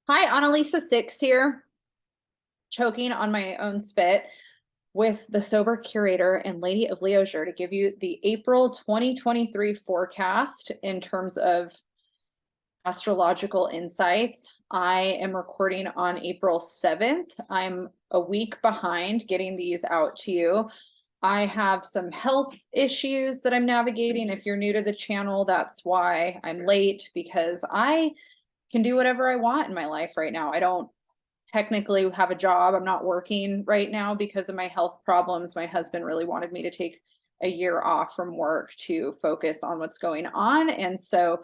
Hi, Analisa Six here, choking on my own spit with the sober curator and Lady of Leisure to give you the April 2023 forecast in terms of astrological insights. I am recording on April 7th. I'm a week behind getting these out to you. I have some health issues that I'm navigating. If you're new to the channel, that's why I'm late, because I can do whatever I want in my life right now. I don't technically have a job. I'm not working right now because of my health problems. My husband really wanted me to take a year off from work to focus on what's going on. And so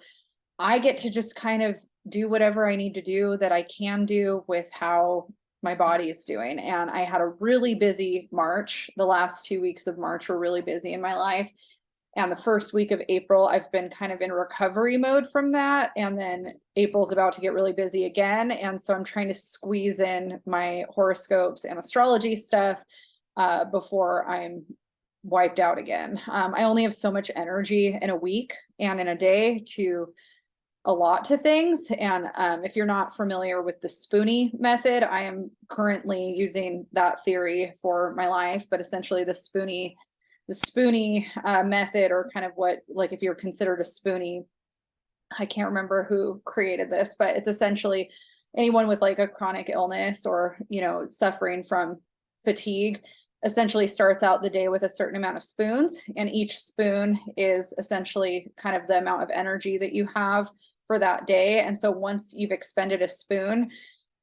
I get to just kind of do whatever I need to do that I can do with how my body is doing. And I had a really busy March. The last 2 weeks of March were really busy in my life. And the first week of April, I've been kind of in recovery mode from that. And then April's about to get really busy again. And so I'm trying to squeeze in my horoscopes and astrology stuff before I'm wiped out again. I only have so much energy in a week and in a day to allot to things. And if you're not familiar with the Spoonie method, I am currently using that theory for my life, but essentially the Spoonie method, or kind of what, like, if you're considered a Spoonie, I can't remember who created this, but it's essentially anyone with like a chronic illness or, suffering from fatigue essentially starts out the day with a certain amount of spoons, and each spoon is essentially kind of the amount of energy that you have for that day. And so once you've expended a spoon,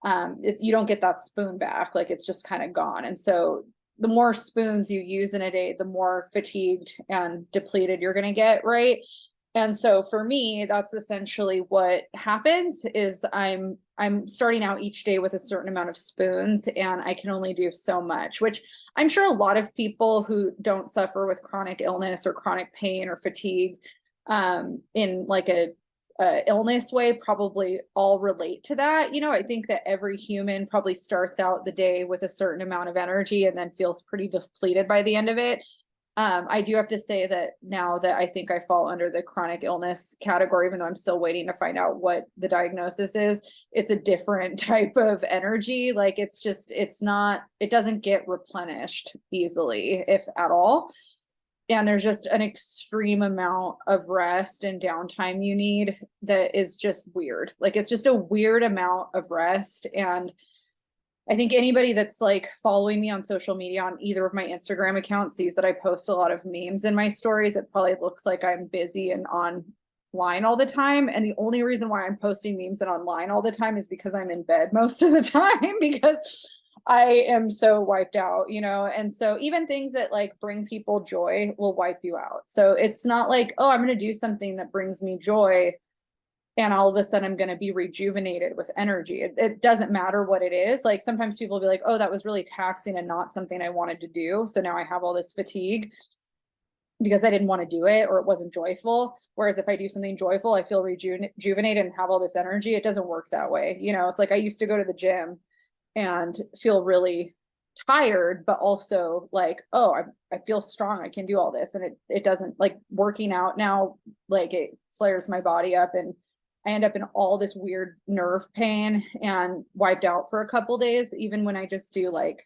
you don't get that spoon back. Like, it's just kind of gone. And so the more spoons you use in a day, the more fatigued and depleted you're going to get, right? And so for me, that's essentially what happens. Is I'm starting out each day with a certain amount of spoons, and I can only do so much, which I'm sure a lot of people who don't suffer with chronic illness or chronic pain or fatigue in like a illness way probably all relate to that. I think that every human probably starts out the day with a certain amount of energy and then feels pretty depleted by the end of it. I do have to say that now that I think I fall under the chronic illness category, even though I'm still waiting to find out what the diagnosis is, it's a different type of energy. Like, it doesn't get replenished easily, if at all. And there's just an extreme amount of rest and downtime you need that is just weird. Like, it's just a weird amount of rest. And I think anybody that's like following me on social media on either of my Instagram accounts sees that I post a lot of memes in my stories. It probably looks like I'm busy and online all the time. And the only reason why I'm posting memes and online all the time is because I'm in bed most of the time, because I am so wiped out, and so even things that like bring people joy will wipe you out. So it's not like, oh, I'm going to do something that brings me joy and all of a sudden I'm going to be rejuvenated with energy. It doesn't matter what it is. Like, sometimes people will be like, oh, that was really taxing and not something I wanted to do, so now I have all this fatigue because I didn't want to do it or it wasn't joyful. Whereas if I do something joyful, I feel rejuvenated and have all this energy. It doesn't work that way. It's like I used to go to the gym and feel really tired, but also like, oh, I feel strong. I can do all this. And it doesn't, like, working out now, like, it flares my body up and I end up in all this weird nerve pain and wiped out for a couple days, even when I just do like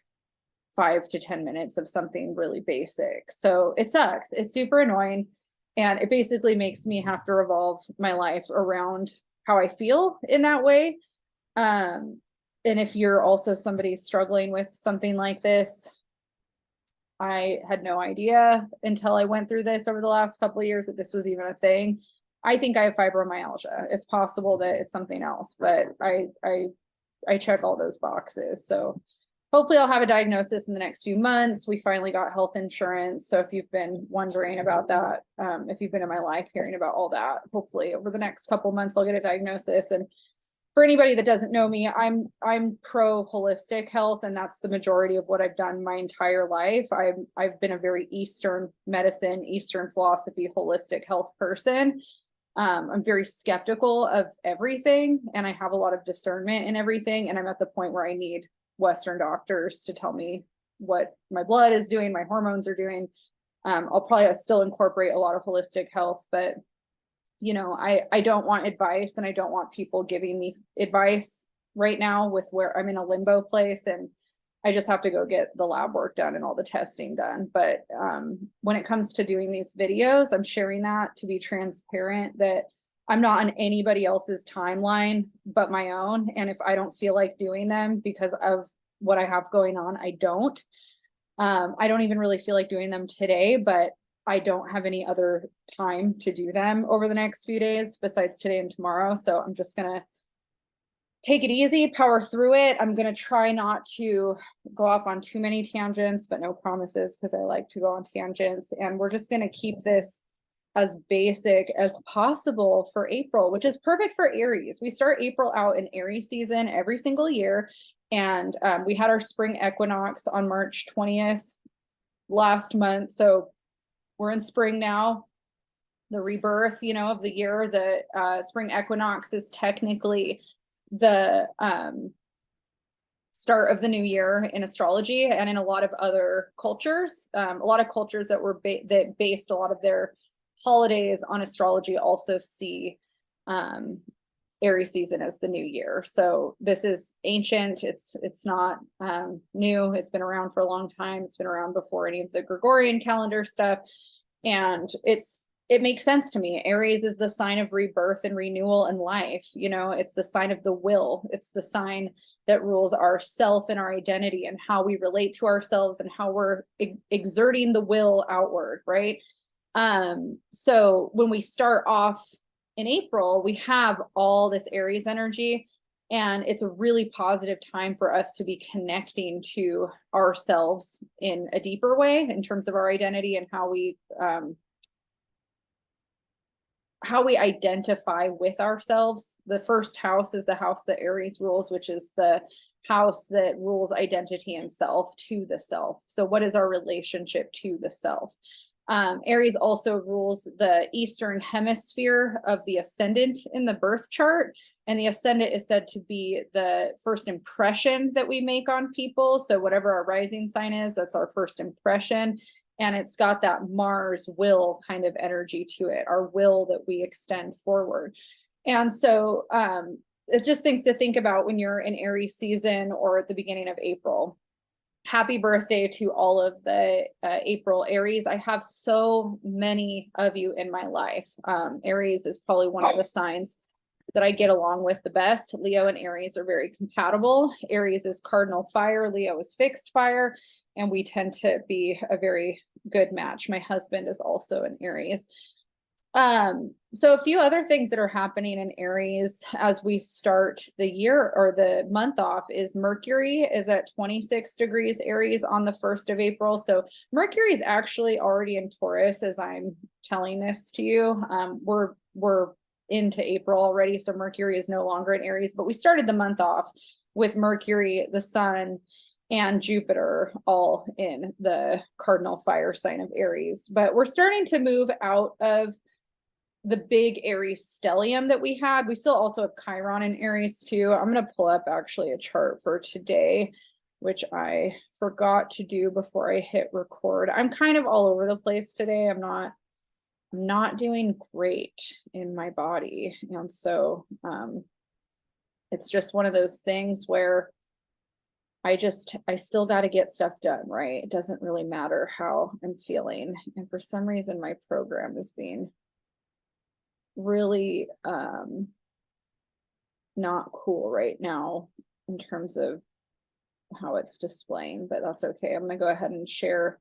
5 to 10 minutes of something really basic. So it sucks. It's super annoying. And it basically makes me have to revolve my life around how I feel in that way. And if you're also somebody struggling with something like this, I had no idea until I went through this over the last couple of years that this was even a thing. I think I have fibromyalgia. It's possible that it's something else, but I check all those boxes. So hopefully I'll have a diagnosis in the next few months. We finally got health insurance. So if you've been wondering about that, if you've been in my life hearing about all that, hopefully over the next couple months I'll get a diagnosis. And for anybody that doesn't know me, I'm pro holistic health, and that's the majority of what I've done my entire life. I've been a very Eastern medicine, Eastern philosophy, holistic health person. I'm very skeptical of everything, and I have a lot of discernment in everything. And I'm at the point where I need Western doctors to tell me what my blood is doing, my hormones are doing. I'll probably still incorporate a lot of holistic health, but you know, I don't want advice, and I don't want people giving me advice right now with where I'm in a limbo place, and I just have to go get the lab work done and all the testing done. But when it comes to doing these videos, I'm sharing that to be transparent, that I'm not on anybody else's timeline but my own. And if I don't feel like doing them because of what I have going on, I don't. I don't even really feel like doing them today, but I don't have any other time to do them over the next few days besides today and tomorrow. So I'm just gonna take it easy, power through it. I'm gonna try not to go off on too many tangents, but no promises, because I like to go on tangents. And we're just gonna keep this as basic as possible for April, which is perfect for Aries. We start April out in Aries season every single year. And we had our spring equinox on March 20th last month. So we're in spring now, the rebirth, you know, of the year. The spring equinox is technically the start of the new year in astrology, and in a lot of other cultures. A lot of cultures that were that based a lot of their holidays on astrology also see Aries season as the new year. So this is ancient. It's not new. It's been around for a long time. It's been around before any of the Gregorian calendar stuff. And it makes sense to me. Aries is the sign of rebirth and renewal in life. You know, it's the sign of the will. It's the sign that rules our self and our identity, and how we relate to ourselves, and how we're exerting the will outward, right? So when we start off in April, we have all this Aries energy, and it's a really positive time for us to be connecting to ourselves in a deeper way in terms of our identity and how we identify with ourselves. The first house is the house that Aries rules, which is the house that rules identity and self, to the self. So what is our relationship to the self? Aries also rules the Eastern hemisphere of the ascendant in the birth chart. And the ascendant is said to be the first impression that we make on people. So whatever our rising sign is, that's our first impression. And it's got that Mars will kind of energy to it, our will that we extend forward. And so it's just things to think about when you're in Aries season or at the beginning of April. Happy birthday to all of the April Aries. I have so many of you in my life. Aries is probably one of the signs that I get along with the best. Leo and Aries are very compatible. Aries is cardinal fire, Leo is fixed fire, and we tend to be a very good match. My husband is also an Aries. So a few other things that are happening in Aries as we start the year or the month off is Mercury is at 26 degrees Aries on the 1st of April. So Mercury is actually already in Taurus as I'm telling this to you. We're into April already, so Mercury is no longer in Aries, but we started the month off with Mercury, the Sun, and Jupiter all in the cardinal fire sign of Aries. But we're starting to move out of the big Aries stellium that we had. We still also have Chiron in Aries too. I'm going to pull up actually a chart for today, which I forgot to do before I hit record. I'm kind of all over the place today. I'm not doing great in my body. And so it's just one of those things where I still got to get stuff done, right? It doesn't really matter how I'm feeling. And for some reason, my program is being really not cool right now in terms of how it's displaying, but that's okay. I'm gonna go ahead and share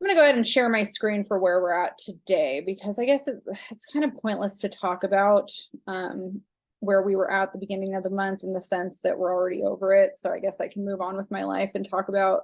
my screen for where we're at today, because I guess it's kind of pointless to talk about where we were at the beginning of the month, in the sense that we're already over it. So I guess I can move on with my life and talk about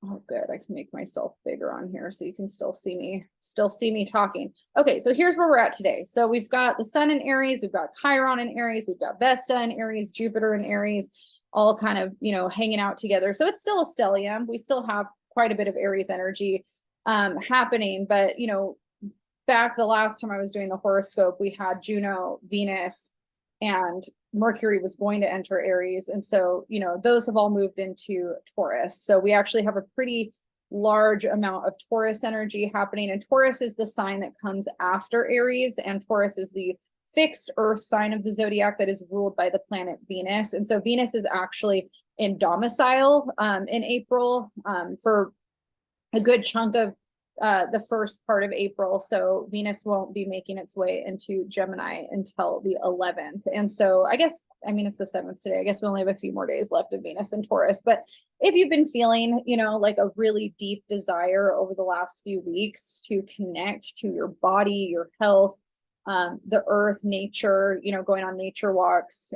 oh, good. I can make myself bigger on here so you can still see me talking. Okay, so here's where we're at today. So we've got the Sun in Aries, we've got Chiron in Aries, we've got Vesta in Aries, Jupiter in Aries, all kind of, you know, hanging out together. So it's still a stellium. We still have quite a bit of Aries energy happening, but, you know, back the last time I was doing the horoscope, we had Juno, Venus, and Mercury was going to enter Aries. And so, you know, those have all moved into Taurus. So we actually have a pretty large amount of Taurus energy happening. And Taurus is the sign that comes after Aries, and Taurus is the fixed earth sign of the zodiac that is ruled by the planet Venus. And so Venus is actually in domicile in April for a good chunk of the first part of April. So Venus won't be making its way into Gemini until the 11th. And so I guess, I mean, it's the 7th today. I guess we only have a few more days left of Venus in Taurus. But if you've been feeling, you know, like a really deep desire over the last few weeks to connect to your body, your health, the earth, nature, you know, going on nature walks,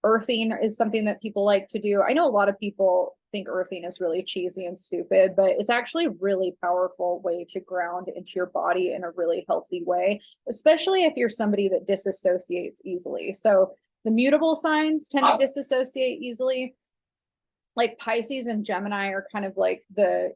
earthing is something that people like to do. I know a lot of people think earthing is really cheesy and stupid, but it's actually a really powerful way to ground into your body in a really healthy way, especially if you're somebody that disassociates easily. So the mutable signs tend to disassociate easily. Like Pisces and Gemini are kind of like the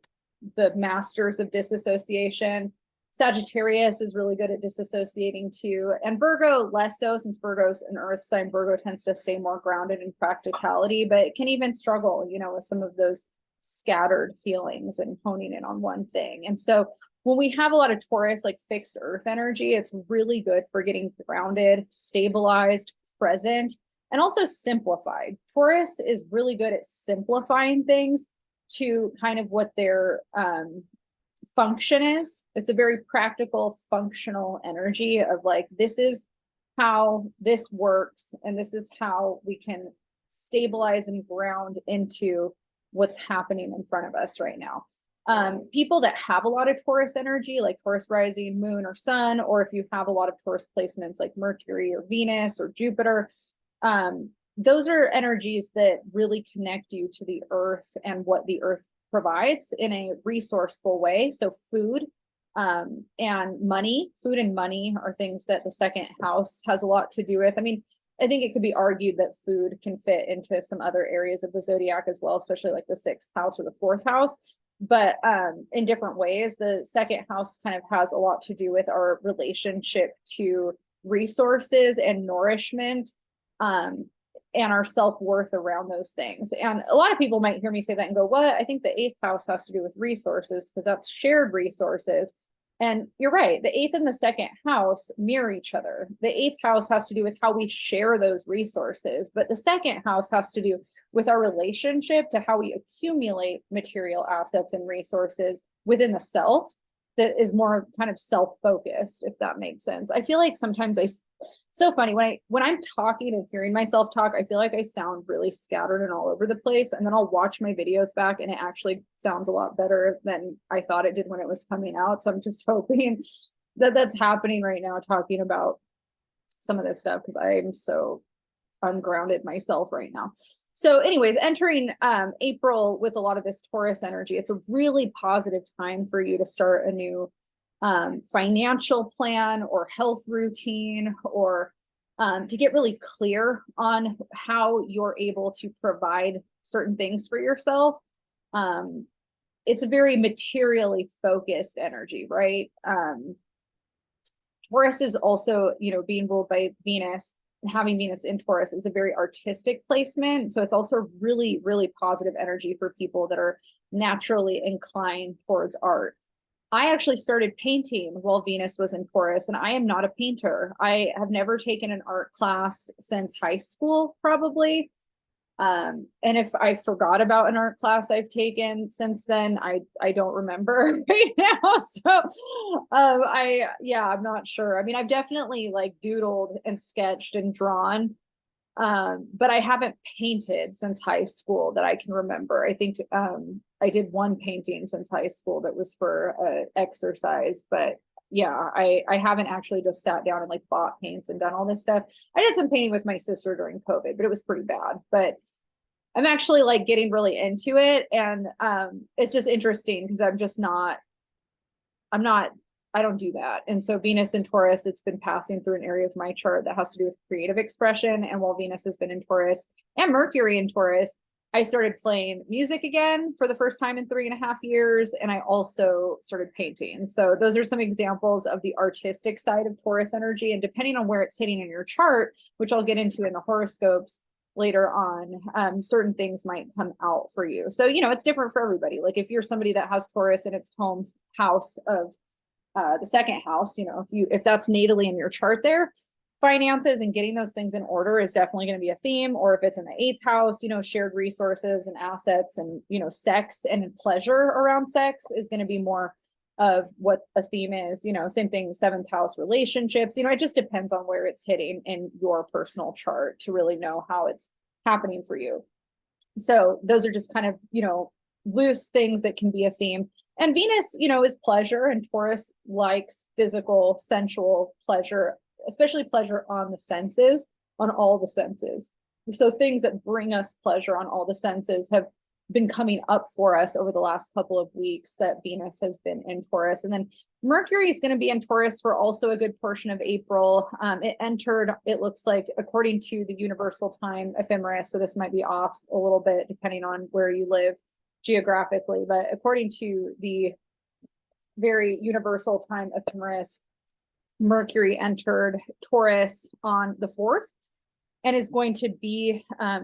masters of disassociation. Sagittarius is really good at disassociating too. And Virgo less so, since Virgo's an earth sign. Virgo tends to stay more grounded in practicality, but it can even struggle, you know, with some of those scattered feelings and honing in on one thing. And so when we have a lot of Taurus, like fixed earth energy, it's really good for getting grounded, stabilized, present, and also simplified. Taurus is really good at simplifying things to kind of what their function is. It's a very practical, functional energy of like, this is how this works, and this is how we can stabilize and ground into what's happening in front of us right now. People that have a lot of Taurus energy, like Taurus rising, moon, or sun, or if you have a lot of Taurus placements like Mercury or Venus or Jupiter, those are energies that really connect you to the earth and what the earth provides in a resourceful way. So food and money, food and money are things that the second house has a lot to do with. I mean, I think it could be argued that food can fit into some other areas of the zodiac as well, especially like the 6th house or the 4th house. But in different ways, the second house kind of has a lot to do with our relationship to resources and nourishment, and our self-worth around those things. And a lot of people might hear me say that and go, what? I think the 8th house has to do with resources because that's shared resources. And you're right, the 8th and the 2nd house mirror each other. The 8th house has to do with how we share those resources, but the 2nd house has to do with our relationship to how we accumulate material assets and resources within the self, that is more kind of self-focused, if that makes sense. I feel like sometimes so funny when I'm talking and hearing myself talk, I feel like I sound really scattered and all over the place. And then I'll watch my videos back and it actually sounds a lot better than I thought it did when it was coming out. So I'm just hoping that that's happening right now, talking about some of this stuff, because I am so ungrounded myself right now. So anyways, entering April with a lot of this Taurus energy, it's a really positive time for you to start a new financial plan or health routine, or to get really clear on how you're able to provide certain things for yourself. It's a very materially focused energy, right? Taurus is also, you know, being ruled by Venus, and having Venus in Taurus is a very artistic placement. So it's also really, really positive energy for people that are naturally inclined towards art. I actually started painting while Venus was in Taurus, and I am not a painter. I have never taken an art class since high school, probably. And if I forgot about an art class I've taken since then, I don't remember right now. So I'm not sure. I mean, I've definitely like doodled and sketched and drawn, but I haven't painted since high school that I can remember. I think I did one painting since high school that was for exercise, but yeah, I haven't actually just sat down and like bought paints and done all this stuff. I did some painting with my sister during COVID, but it was pretty bad. But I'm actually like getting really into it, and it's just interesting because I don't do that. And so Venus in Taurus, it's been passing through an area of my chart that has to do with creative expression. And while Venus has been in Taurus and Mercury in Taurus, I started playing music again for the first time in 3.5 years. And I also started painting. So those are some examples of the artistic side of Taurus energy. And depending on where it's hitting in your chart, which I'll get into in the horoscopes, later on, certain things might come out for you. So, it's different for everybody. Like if you're somebody that has Taurus in its home house of the second house, if that's natally in your chart there, finances and getting those things in order is definitely going to be a theme. Or if it's in the eighth house, shared resources and assets and, sex and pleasure around sex is going to be more of what a theme is. Same thing, seventh house relationships. It just depends on where it's hitting in your personal chart to really know how it's happening for you. So those are just kind of, loose things that can be a theme. And Venus, is pleasure, and Taurus likes physical, sensual pleasure, especially pleasure on the senses, on all the senses. So things that bring us pleasure on all the senses have been coming up for us over the last couple of weeks that Venus has been in Taurus. And then Mercury is going to be in Taurus for also a good portion of April. It entered, it looks like, according to the universal time ephemeris, so this might be off a little bit depending on where you live geographically, but according to the very universal time ephemeris, Mercury entered Taurus on the 4th and is going to be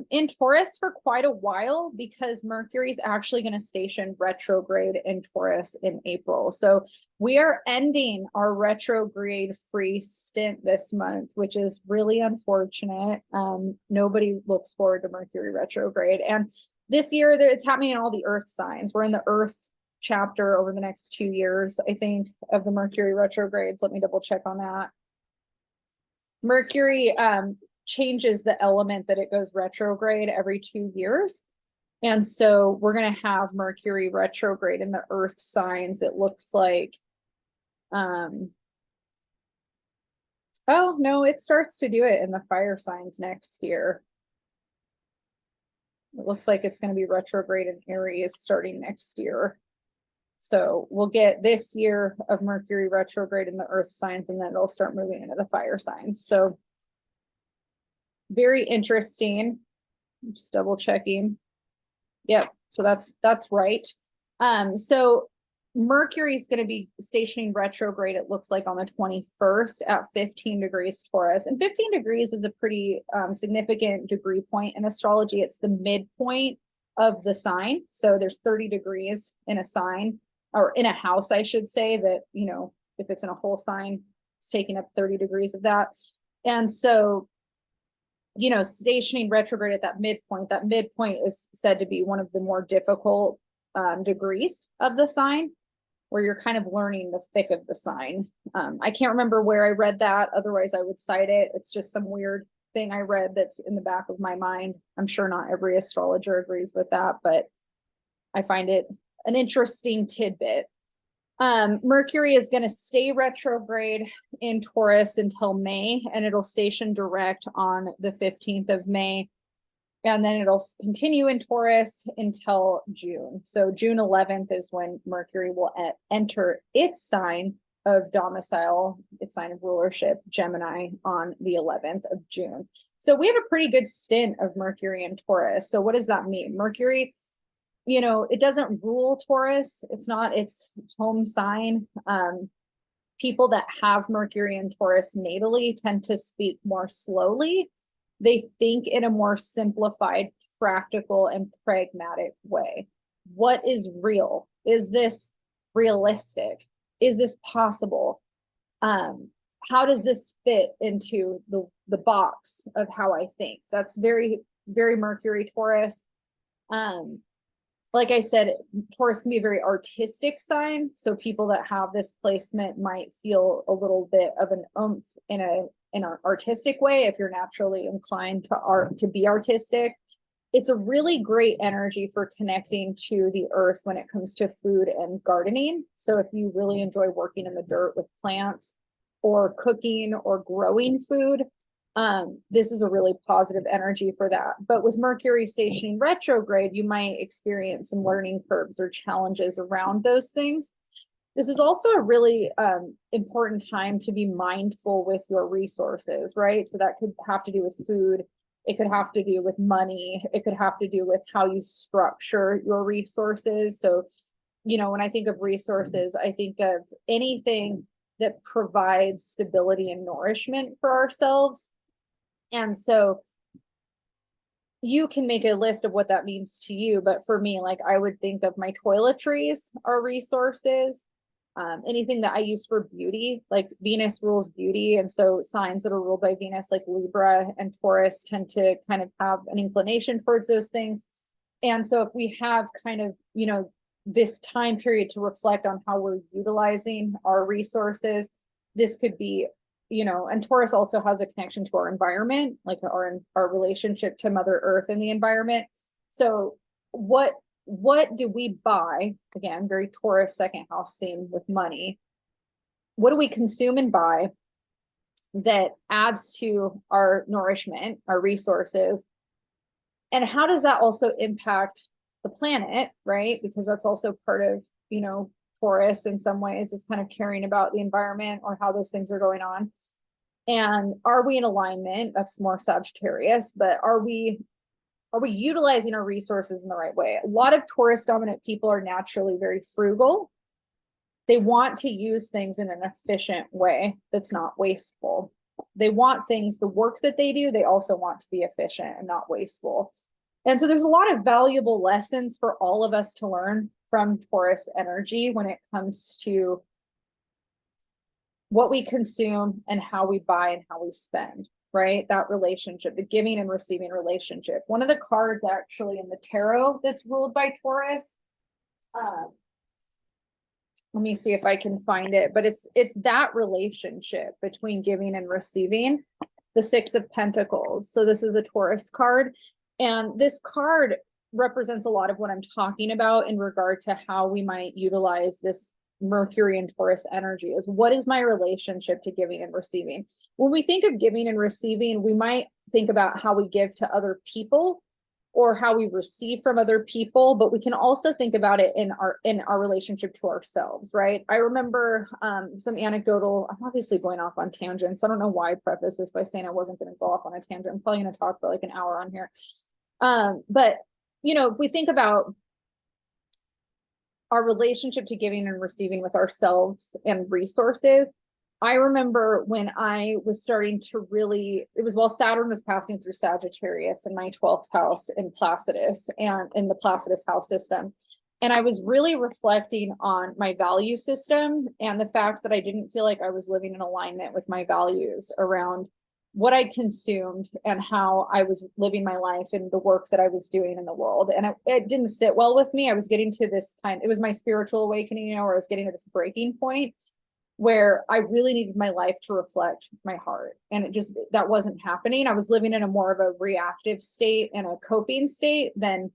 in Taurus for quite a while, because Mercury is actually going to station retrograde in Taurus in April. So we are ending our retrograde free stint this month, which is really unfortunate. Nobody looks forward to Mercury retrograde. And this year, it's happening in all the earth signs. We're in the earth chapter over the next 2 years, I think, of the Mercury retrogrades. Let me double check on that. Mercury changes the element that it goes retrograde every 2 years. And so we're going to have Mercury retrograde in the earth signs. It looks like, oh no, it starts to do it in the fire signs next year. It looks like it's going to be retrograde in Aries starting next year. So we'll get this year of Mercury retrograde in the earth signs, and then it'll start moving into the fire signs. So very interesting. I'm just double checking. Yep. So that's right. So Mercury is going to be stationing retrograde, it looks like, on the 21st at 15 degrees Taurus. And 15 degrees is a pretty significant degree point in astrology. It's the midpoint of the sign. So there's 30 degrees in a sign, or in a house, I should say, that, if it's in a whole sign, it's taking up 30 degrees of that. And so, stationing retrograde at that midpoint is said to be one of the more difficult degrees of the sign, where you're kind of learning the thick of the sign. I can't remember where I read that. Otherwise, I would cite it. It's just some weird thing I read that's in the back of my mind. I'm sure not every astrologer agrees with that, but I find it an interesting tidbit. Mercury is going to stay retrograde in Taurus until May, and it'll station direct on the 15th of May. And then it'll continue in Taurus until June. So June 11th is when Mercury will enter its sign of domicile, its sign of rulership, Gemini, on the 11th of June. So we have a pretty good stint of Mercury in Taurus. So what does that mean? Mercury, it doesn't rule Taurus. It's not its home sign. People that have Mercury in Taurus natally tend to speak more slowly. They think in a more simplified, practical, and pragmatic way. What is real? Is this realistic? Is this possible? How does this fit into the box of how I think? That's very, very Mercury Taurus. Like I said, Taurus can be a very artistic sign. So people that have this placement might feel a little bit of an oomph in an artistic way if you're naturally inclined to be artistic. It's a really great energy for connecting to the earth when it comes to food and gardening. So if you really enjoy working in the dirt with plants or cooking or growing food, this is a really positive energy for that. But with Mercury stationing retrograde, you might experience some learning curves or challenges around those things. This is also a really important time to be mindful with your resources, right? So that could have to do with food. It could have to do with money. It could have to do with how you structure your resources. So, when I think of resources, I think of anything that provides stability and nourishment for ourselves. And so you can make a list of what that means to you. But for me, like I would think of my toiletries are resources. Anything that I use for beauty, like Venus rules beauty. And so signs that are ruled by Venus, like Libra and Taurus, tend to kind of have an inclination towards those things. And so if we have kind of, you know, this time period to reflect on how we're utilizing our resources, this could be, you know, and Taurus also has a connection to our environment, like our relationship to Mother Earth and the environment. So what do we buy? Again, very Taurus second house theme with money. What do we consume and buy that adds to our nourishment, our resources? And how does that also impact the planet, right? Because that's also part of, you know, Taurus in some ways is kind of caring about the environment or how those things are going on. And are we in alignment? That's more Sagittarius, but are we utilizing our resources in the right way? A lot of Taurus dominant people are naturally very frugal. They want to use things in an efficient way that's not wasteful. They want things, the work that they do, they also want to be efficient and not wasteful. And so there's a lot of valuable lessons for all of us to learn from Taurus energy when it comes to what we consume and how we buy and how we spend, right? That relationship, the giving and receiving relationship. One of the cards actually in the tarot that's ruled by Taurus, let me see if I can find it, but it's that relationship between giving and receiving, the Six of Pentacles. So this is a Taurus card, and this card represents a lot of what I'm talking about in regard to how we might utilize this Mercury and Taurus energy. Is what is my relationship to giving and receiving? When we think of giving and receiving, we might think about how we give to other people or how we receive from other people, but we can also think about it in our relationship to ourselves, right? I remember some anecdotal, I'm obviously going off on tangents. I don't know why I prefaced this by saying I wasn't going to go off on a tangent. I'm probably going to talk for like an hour on here. But you know, if we think about our relationship to giving and receiving with ourselves and resources, I remember when I was starting to really, it was while Saturn was passing through Sagittarius in my 12th house in Placidus and in the Placidus house system. And I was really reflecting on my value system and the fact that I didn't feel like I was living in alignment with my values around what I consumed and how I was living my life and the work that I was doing in the world. And it didn't sit well with me. I was getting to this it was my spiritual awakening, you know, where I was getting to this breaking point where I really needed my life to reflect my heart. And that wasn't happening. I was living in a more of a reactive state and a coping state than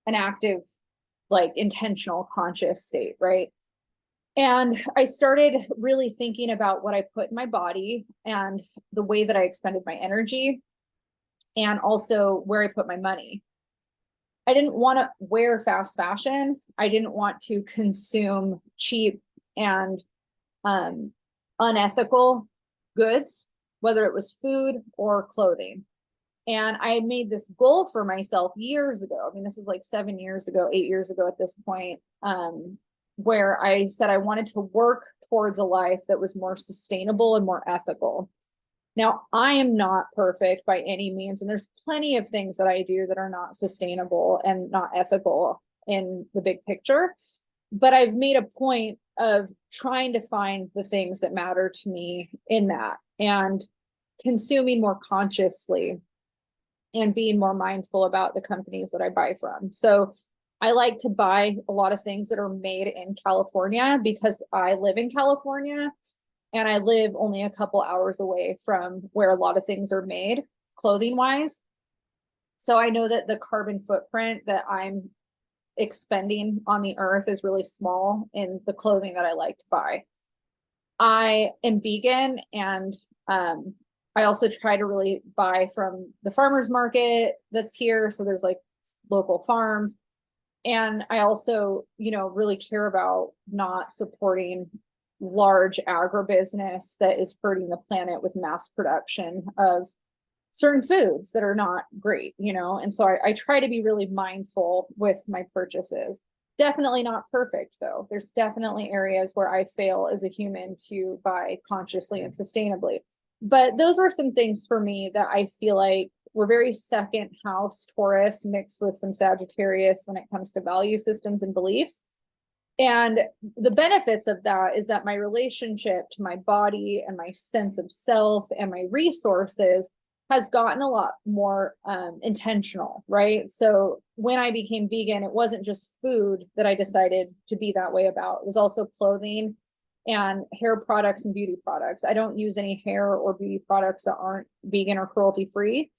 an active, like intentional, conscious state, right? And I started really thinking about what I put in my body and the way that I expended my energy and also where I put my money. I didn't want to wear fast fashion. I didn't want to consume cheap and unethical goods, whether it was food or clothing. And I made this goal for myself years ago. I mean, this was like 7 years ago, 8 years ago at this point, where I said I wanted to work towards a life that was more sustainable and more ethical. Now, I am not perfect by any means, and there's plenty of things that I do that are not sustainable and not ethical in the big picture. But I've made a point of trying to find the things that matter to me in that and consuming more consciously and being more mindful about the companies that I buy from. So I like to buy a lot of things that are made in California because I live in California and I live only a couple hours away from where a lot of things are made, clothing wise. So I know that the carbon footprint that I'm expending on the earth is really small in the clothing that I like to buy. I am vegan, and I also try to really buy from the farmers market that's here. So there's like local farms. And I also, you know, really care about not supporting large agribusiness that is hurting the planet with mass production of certain foods that are not great, you know? And so I try to be really mindful with my purchases. Definitely not perfect though. There's definitely areas where I fail as a human to buy consciously and sustainably. But those were some things for me that I feel like We're very second house Taurus mixed with some Sagittarius when it comes to value systems and beliefs. And the benefits of that is that my relationship to my body and my sense of self and my resources has gotten a lot more intentional, right? So when I became vegan, it wasn't just food that I decided to be that way about. It was also clothing and hair products and beauty products. I don't use any hair or beauty products that aren't vegan or cruelty free.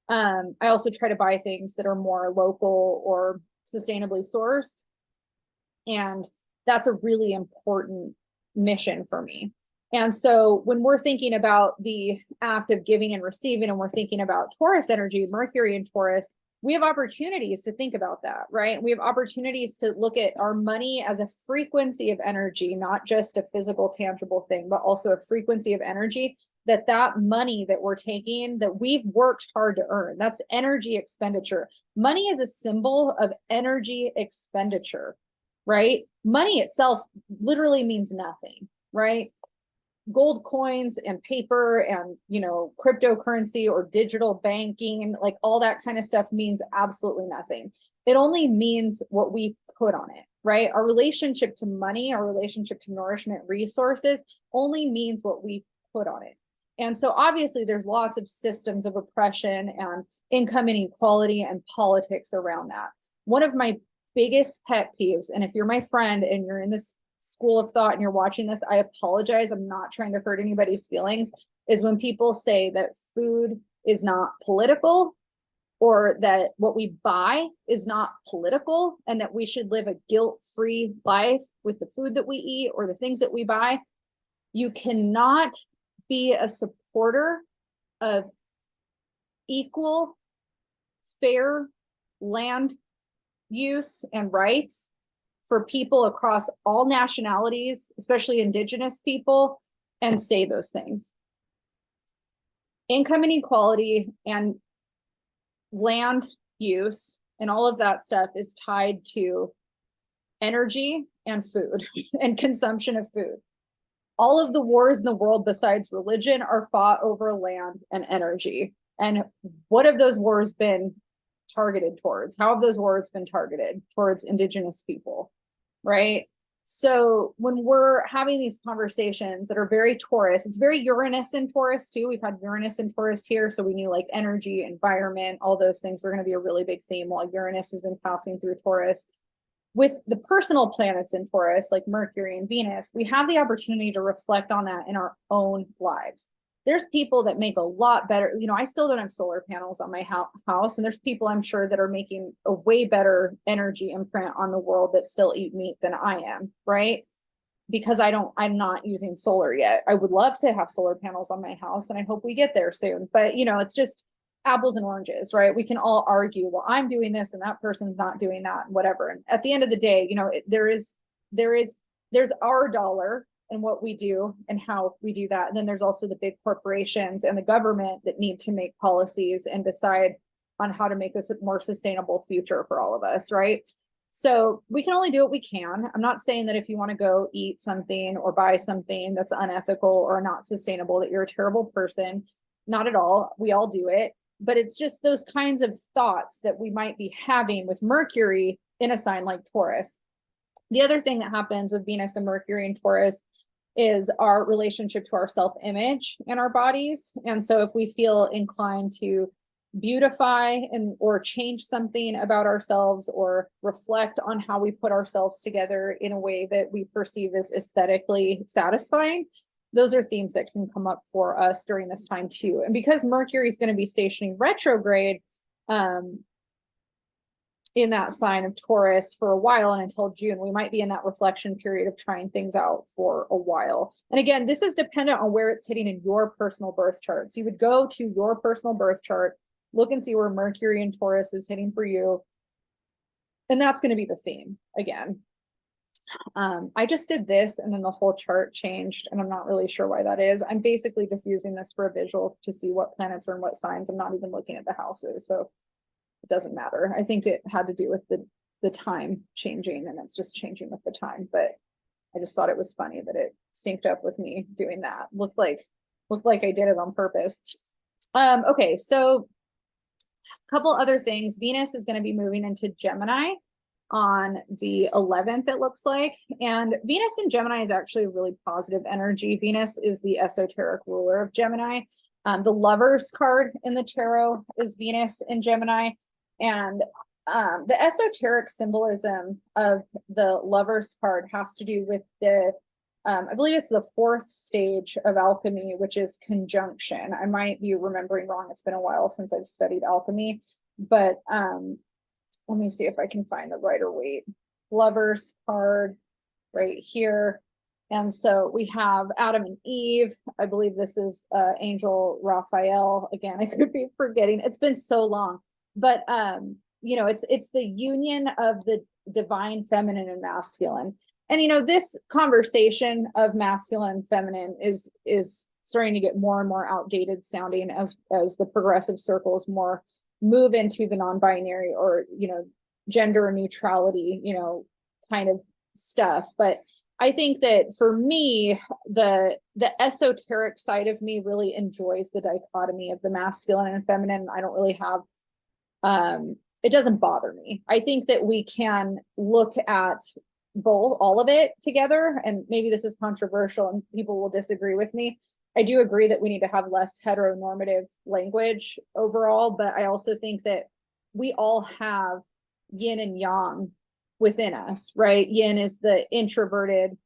I also try to buy things that are more local or sustainably sourced. And that's a really important mission for me. And so when we're thinking about the act of giving and receiving, and we're thinking about Taurus energy, Mercury in Taurus, we have opportunities to think about that, right? We have opportunities to look at our money as a frequency of energy, not just a physical, tangible thing, but also a frequency of energy, that money that we're taking, that we've worked hard to earn, that's energy expenditure. Money is a symbol of energy expenditure, right? Money itself literally means nothing, right? Gold coins and paper and, cryptocurrency or digital banking, like all that kind of stuff means absolutely nothing. It only means what we put on it, right? Our relationship to money, our relationship to nourishment, resources only means what we put on it. And so obviously there's lots of systems of oppression and income inequality and politics around that. One of my biggest pet peeves, and if you're my friend and you're in this school of thought and you're watching this, I apologize, I'm not trying to hurt anybody's feelings, is when people say that food is not political, or that what we buy is not political, and that we should live a guilt-free life with the food that we eat or the things that we buy. You cannot be a supporter of equal, fair land use and rights for people across all nationalities, especially indigenous people, and say those things. Income inequality and land use and all of that stuff is tied to energy and food and consumption of food. All of the wars in the world besides religion are fought over land and energy. And what have those wars been targeted towards? How have those wars been targeted towards indigenous people, right? So when we're having these conversations that are very Taurus, it's very Uranus in Taurus too. We've had Uranus in Taurus here, so we knew like energy, environment, all those things were going to be a really big theme while Uranus has been passing through Taurus. With the personal planets in Taurus, like Mercury and Venus, we have the opportunity to reflect on that in our own lives. There's people that make a lot better. I still don't have solar panels on my house, and there's people I'm sure that are making a way better energy imprint on the world that still eat meat than I am, right? Because I'm not using solar yet. I would love to have solar panels on my house, and I hope we get there soon. But, it's just apples and oranges, right? We can all argue, well, I'm doing this and that person's not doing that, and whatever. And at the end of the day, there's our dollar and what we do and how we do that. And then there's also the big corporations and the government that need to make policies and decide on how to make this a more sustainable future for all of us, right? So we can only do what we can. I'm not saying that if you want to go eat something or buy something that's unethical or not sustainable, that you're a terrible person. Not at all. We all do it. But it's just those kinds of thoughts that we might be having with Mercury in a sign like Taurus. The other thing that happens with Venus and Mercury in Taurus is our relationship to our self-image and our bodies. And so if we feel inclined to beautify or change something about ourselves or reflect on how we put ourselves together in a way that we perceive as aesthetically satisfying, those are themes that can come up for us during this time too. And because Mercury is going to be stationing retrograde in that sign of Taurus for a while and until June, we might be in that reflection period of trying things out for a while. And again, this is dependent on where it's hitting in your personal birth chart. So you would go to your personal birth chart, look and see where Mercury and Taurus is hitting for you. And that's going to be the theme again. I just did this and then the whole chart changed, and I'm not really sure why that is. I'm basically just using this for a visual to see what planets are in what signs. I'm not even looking at the houses, so it doesn't matter. I think it had to do with the time changing, and it's just changing with the time. But I just thought it was funny that it synced up with me doing that. Looked like I did it on purpose. Okay, so couple other things. Venus is going to be moving into Gemini on the 11th, it looks like. And Venus in Gemini is actually a really positive energy. Venus is the esoteric ruler of Gemini. The Lovers card in the tarot is Venus in Gemini. And the esoteric symbolism of the Lovers card has to do with the, I believe it's the fourth stage of alchemy, which is conjunction. I might be remembering wrong. It's been a while since I've studied alchemy, but let me see if I can find the Rider-Waite Lovers card right here. And so we have Adam and Eve. I believe this is Angel Raphael. Again, I could be forgetting. It's been so long, but you know, it's the union of the divine feminine and masculine. And you know, this conversation of masculine and feminine is starting to get more and more outdated sounding as the progressive circles more move into the non-binary or, you know, gender neutrality, you know, kind of stuff. But I think that for me, the esoteric side of me really enjoys the dichotomy of the masculine and feminine. I don't really have, it doesn't bother me. I think that we can look at both, all of it together. And maybe this is controversial and people will disagree with me. I do agree that we need to have less heteronormative language overall, but I also think that we all have yin and yang within us, right? Yin is the introverted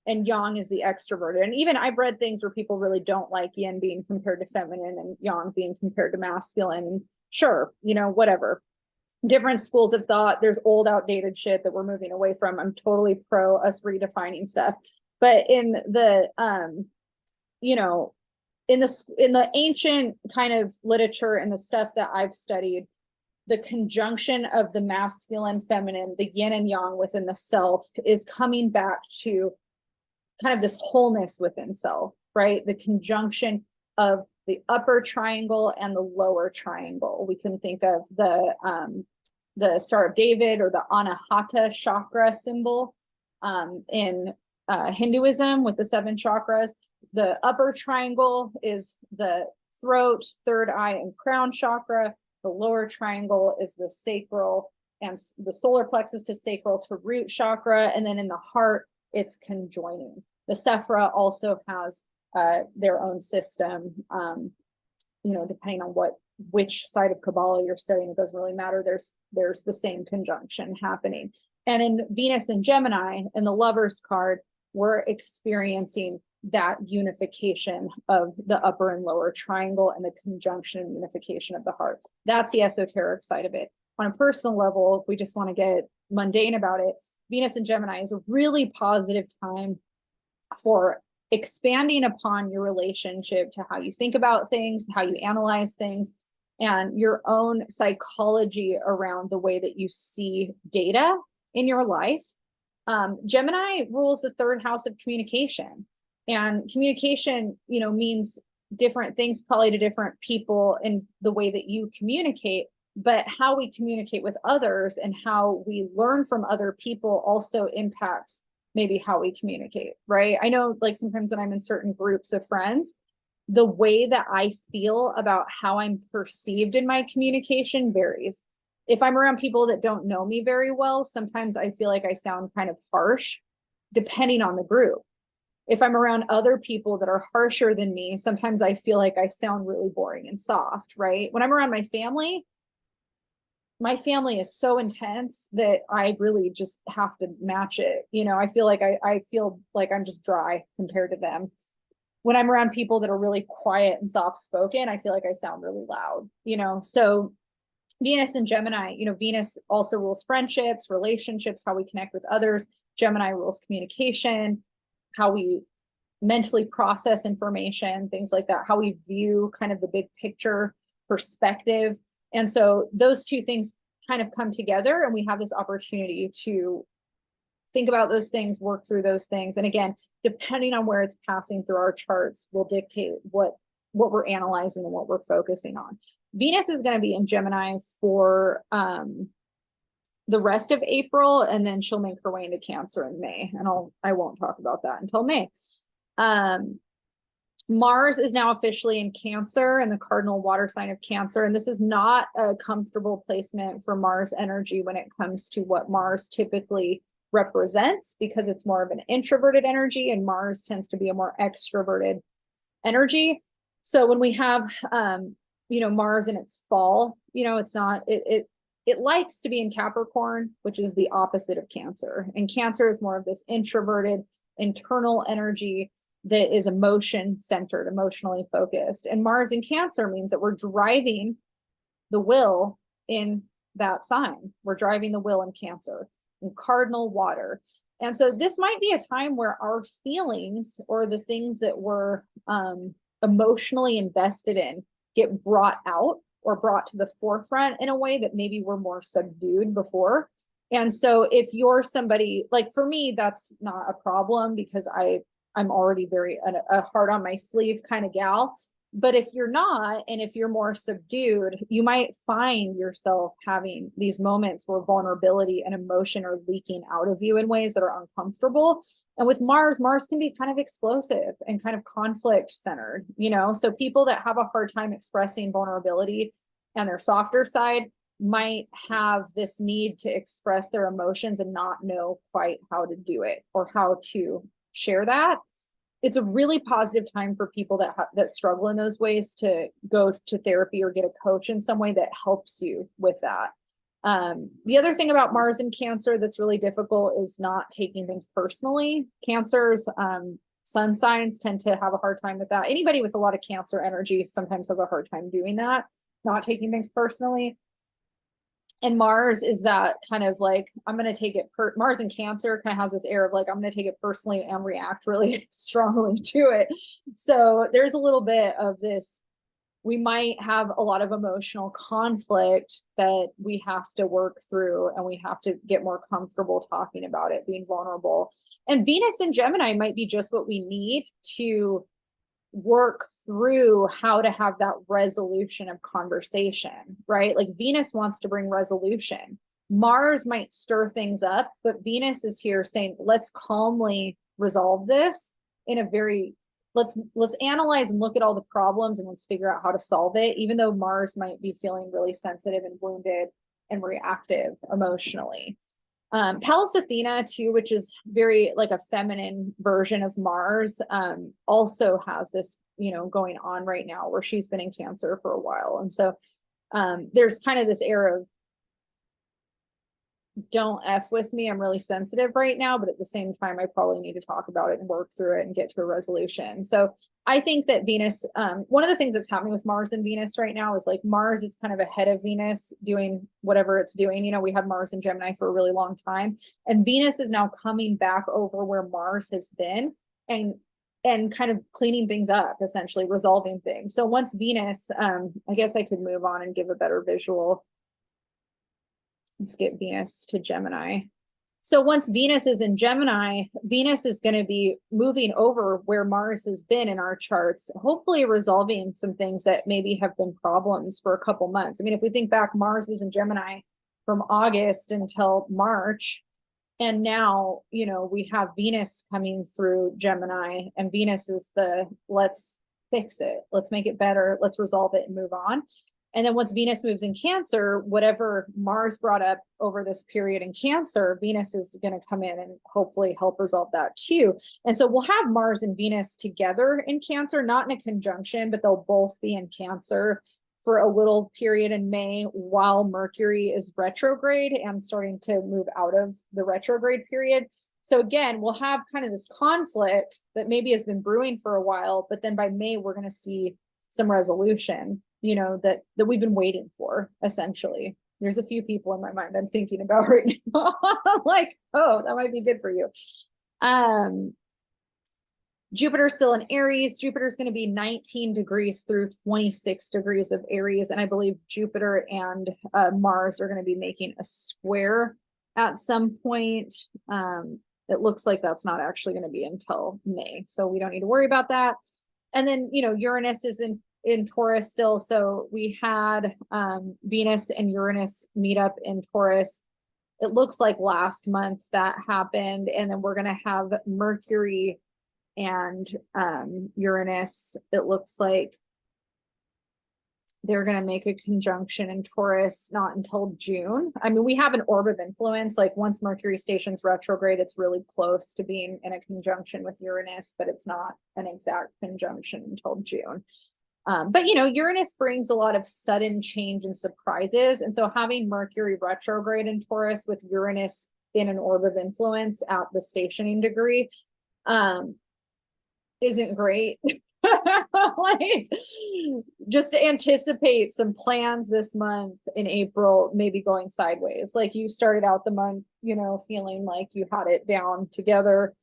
and yang is the extroverted. And even I've read things where people really don't like yin being compared to feminine and yang being compared to masculine. And sure, you know, whatever. Different schools of thought. There's old, outdated shit that we're moving away from. I'm totally pro us redefining stuff. But in the you know, in the ancient kind of literature and the stuff that I've studied, the conjunction of the masculine, feminine, the yin and yang within the self is coming back to kind of this wholeness within self, right? The conjunction of the upper triangle and the lower triangle. We can think of the Star of David or the Anahata chakra symbol in Hinduism with the 7 chakras. The upper triangle is the throat, third eye, and crown chakra. The lower triangle is the sacral and the solar plexus to sacral to root chakra. And then in the heart, it's conjoining. The Sephira also has their own system, you know, depending on which side of Kabbalah you're studying, it doesn't really matter. There's the same conjunction happening. And in Venus and Gemini, in the Lovers card, we're experiencing that unification of the upper and lower triangle and the conjunction and unification of the heart. That's the esoteric side of it. On a personal level, if we just want to get mundane about it, Venus and Gemini is a really positive time for expanding upon your relationship to how you think about things, how you analyze things, and your own psychology around the way that you see data in your life. Gemini rules the 3rd house of communication. And communication, you know, means different things probably to different people in the way that you communicate, but how we communicate with others and how we learn from other people also impacts maybe how we communicate, right? I know like sometimes when I'm in certain groups of friends, the way that I feel about how I'm perceived in my communication varies. If I'm around people that don't know me very well, sometimes I feel like I sound kind of harsh, depending on the group. If I'm around other people that are harsher than me, sometimes I feel like I sound really boring and soft, right? When I'm around my family is so intense that I really just have to match it. You know, I feel like I'm just dry compared to them. When I'm around people that are really quiet and soft spoken, I feel like I sound really loud, you know? So Venus and Gemini, you know, Venus also rules friendships, relationships, how we connect with others. Gemini rules communication, how we mentally process information, things like that, how we view kind of the big picture perspective. And so those two things kind of come together and we have this opportunity to think about those things, work through those things. And again, depending on where it's passing through our charts will dictate what we're analyzing and what we're focusing on. Venus is going to be in Gemini for the rest of April, and then she'll make her way into Cancer in May. And I won't talk about that until May. Mars is now officially in Cancer, in the cardinal water sign of Cancer. And this is not a comfortable placement for Mars energy when it comes to what Mars typically represents, because it's more of an introverted energy and Mars tends to be a more extroverted energy. So when we have, Mars in its fall, it's not, it likes to be in Capricorn, which is the opposite of Cancer. And Cancer is more of this introverted, internal energy that is emotion centered, emotionally focused. And Mars in Cancer means that we're driving the will in that sign. We're driving the will in Cancer, in cardinal water. And so this might be a time where our feelings, or the things that we're emotionally invested in, get brought out or brought to the forefront in a way that maybe we're more subdued before. And so if you're somebody, like for me, that's not a problem, because I'm already very a heart on my sleeve kind of gal. But if you're not, and if you're more subdued, you might find yourself having these moments where vulnerability and emotion are leaking out of you in ways that are uncomfortable. And with Mars can be kind of explosive and kind of conflict centered, So people that have a hard time expressing vulnerability and their softer side might have this need to express their emotions and not know quite how to do it or how to share that. It's a really positive time for people that struggle in those ways to go to therapy or get a coach in some way that helps you with that. The other thing about Mars in Cancer that's really difficult is not taking things personally. Cancer's sun signs tend to have a hard time with that. Anybody with a lot of Cancer energy sometimes has a hard time doing that, not taking things personally. And Mars is that kind of like, I'm going to take it, Mars in Cancer kind of has this air of like, I'm going to take it personally and react really strongly to it. So there's a little bit of this, we might have a lot of emotional conflict that we have to work through, and we have to get more comfortable talking about it, being vulnerable. And Venus in Gemini might be just what we need to work through how to have that resolution of conversation, right? Like Venus wants to bring resolution. Mars might stir things up, but Venus is here saying, let's calmly resolve this in a very, let's analyze and look at all the problems and let's figure out how to solve it, even though Mars might be feeling really sensitive and wounded and reactive emotionally. Pallas Athena too, which is very like a feminine version of Mars, also has this, going on right now where she's been in Cancer for a while. And so there's kind of this air of, don't F with me, I'm really sensitive right now, but at the same time, I probably need to talk about it and work through it and get to a resolution. So I think that Venus, one of the things that's happening with Mars and Venus right now is like Mars is kind of ahead of Venus doing whatever it's doing. We had Mars in Gemini for a really long time, and Venus is now coming back over where Mars has been and kind of cleaning things up, essentially resolving things. So once Venus, I guess I could move on and give a better visual. Let's get Venus to Gemini. So once Venus is in Gemini, Venus is going to be moving over where Mars has been in our charts, hopefully resolving some things that maybe have been problems for a couple months. I mean, if we think back, Mars was in Gemini from August until March. And now, we have Venus coming through Gemini, and Venus is let's fix it. Let's make it better. Let's resolve it and move on. And then once Venus moves in Cancer, whatever Mars brought up over this period in Cancer, Venus is going to come in and hopefully help resolve that too. And so we'll have Mars and Venus together in Cancer, not in a conjunction, but they'll both be in Cancer for a little period in May while Mercury is retrograde and starting to move out of the retrograde period. So again, we'll have kind of this conflict that maybe has been brewing for a while, but then by May, we're going to see some resolution, that we've been waiting for, essentially. There's a few people in my mind I'm thinking about right now. Like, oh, that might be good for you. Jupiter's still in Aries. Jupiter's going to be 19 degrees through 26 degrees of Aries. And I believe Jupiter and Mars are going to be making a square at some point. It looks like that's not actually going to be until May. So we don't need to worry about that. And then, Uranus is in Taurus still. So we had Venus and Uranus meet up in Taurus. It looks like last month that happened. And then we're going to have Mercury and Uranus, it looks like they're going to make a conjunction in Taurus not until June. I mean, we have an orb of influence. Like once Mercury stations retrograde, it's really close to being in a conjunction with Uranus, but it's not an exact conjunction until June. But, Uranus brings a lot of sudden change and surprises. And so having Mercury retrograde in Taurus with Uranus in an orb of influence at the stationing degree isn't great. Like, just to anticipate some plans this month in April, maybe going sideways. Like you started out the month, feeling like you had it down together.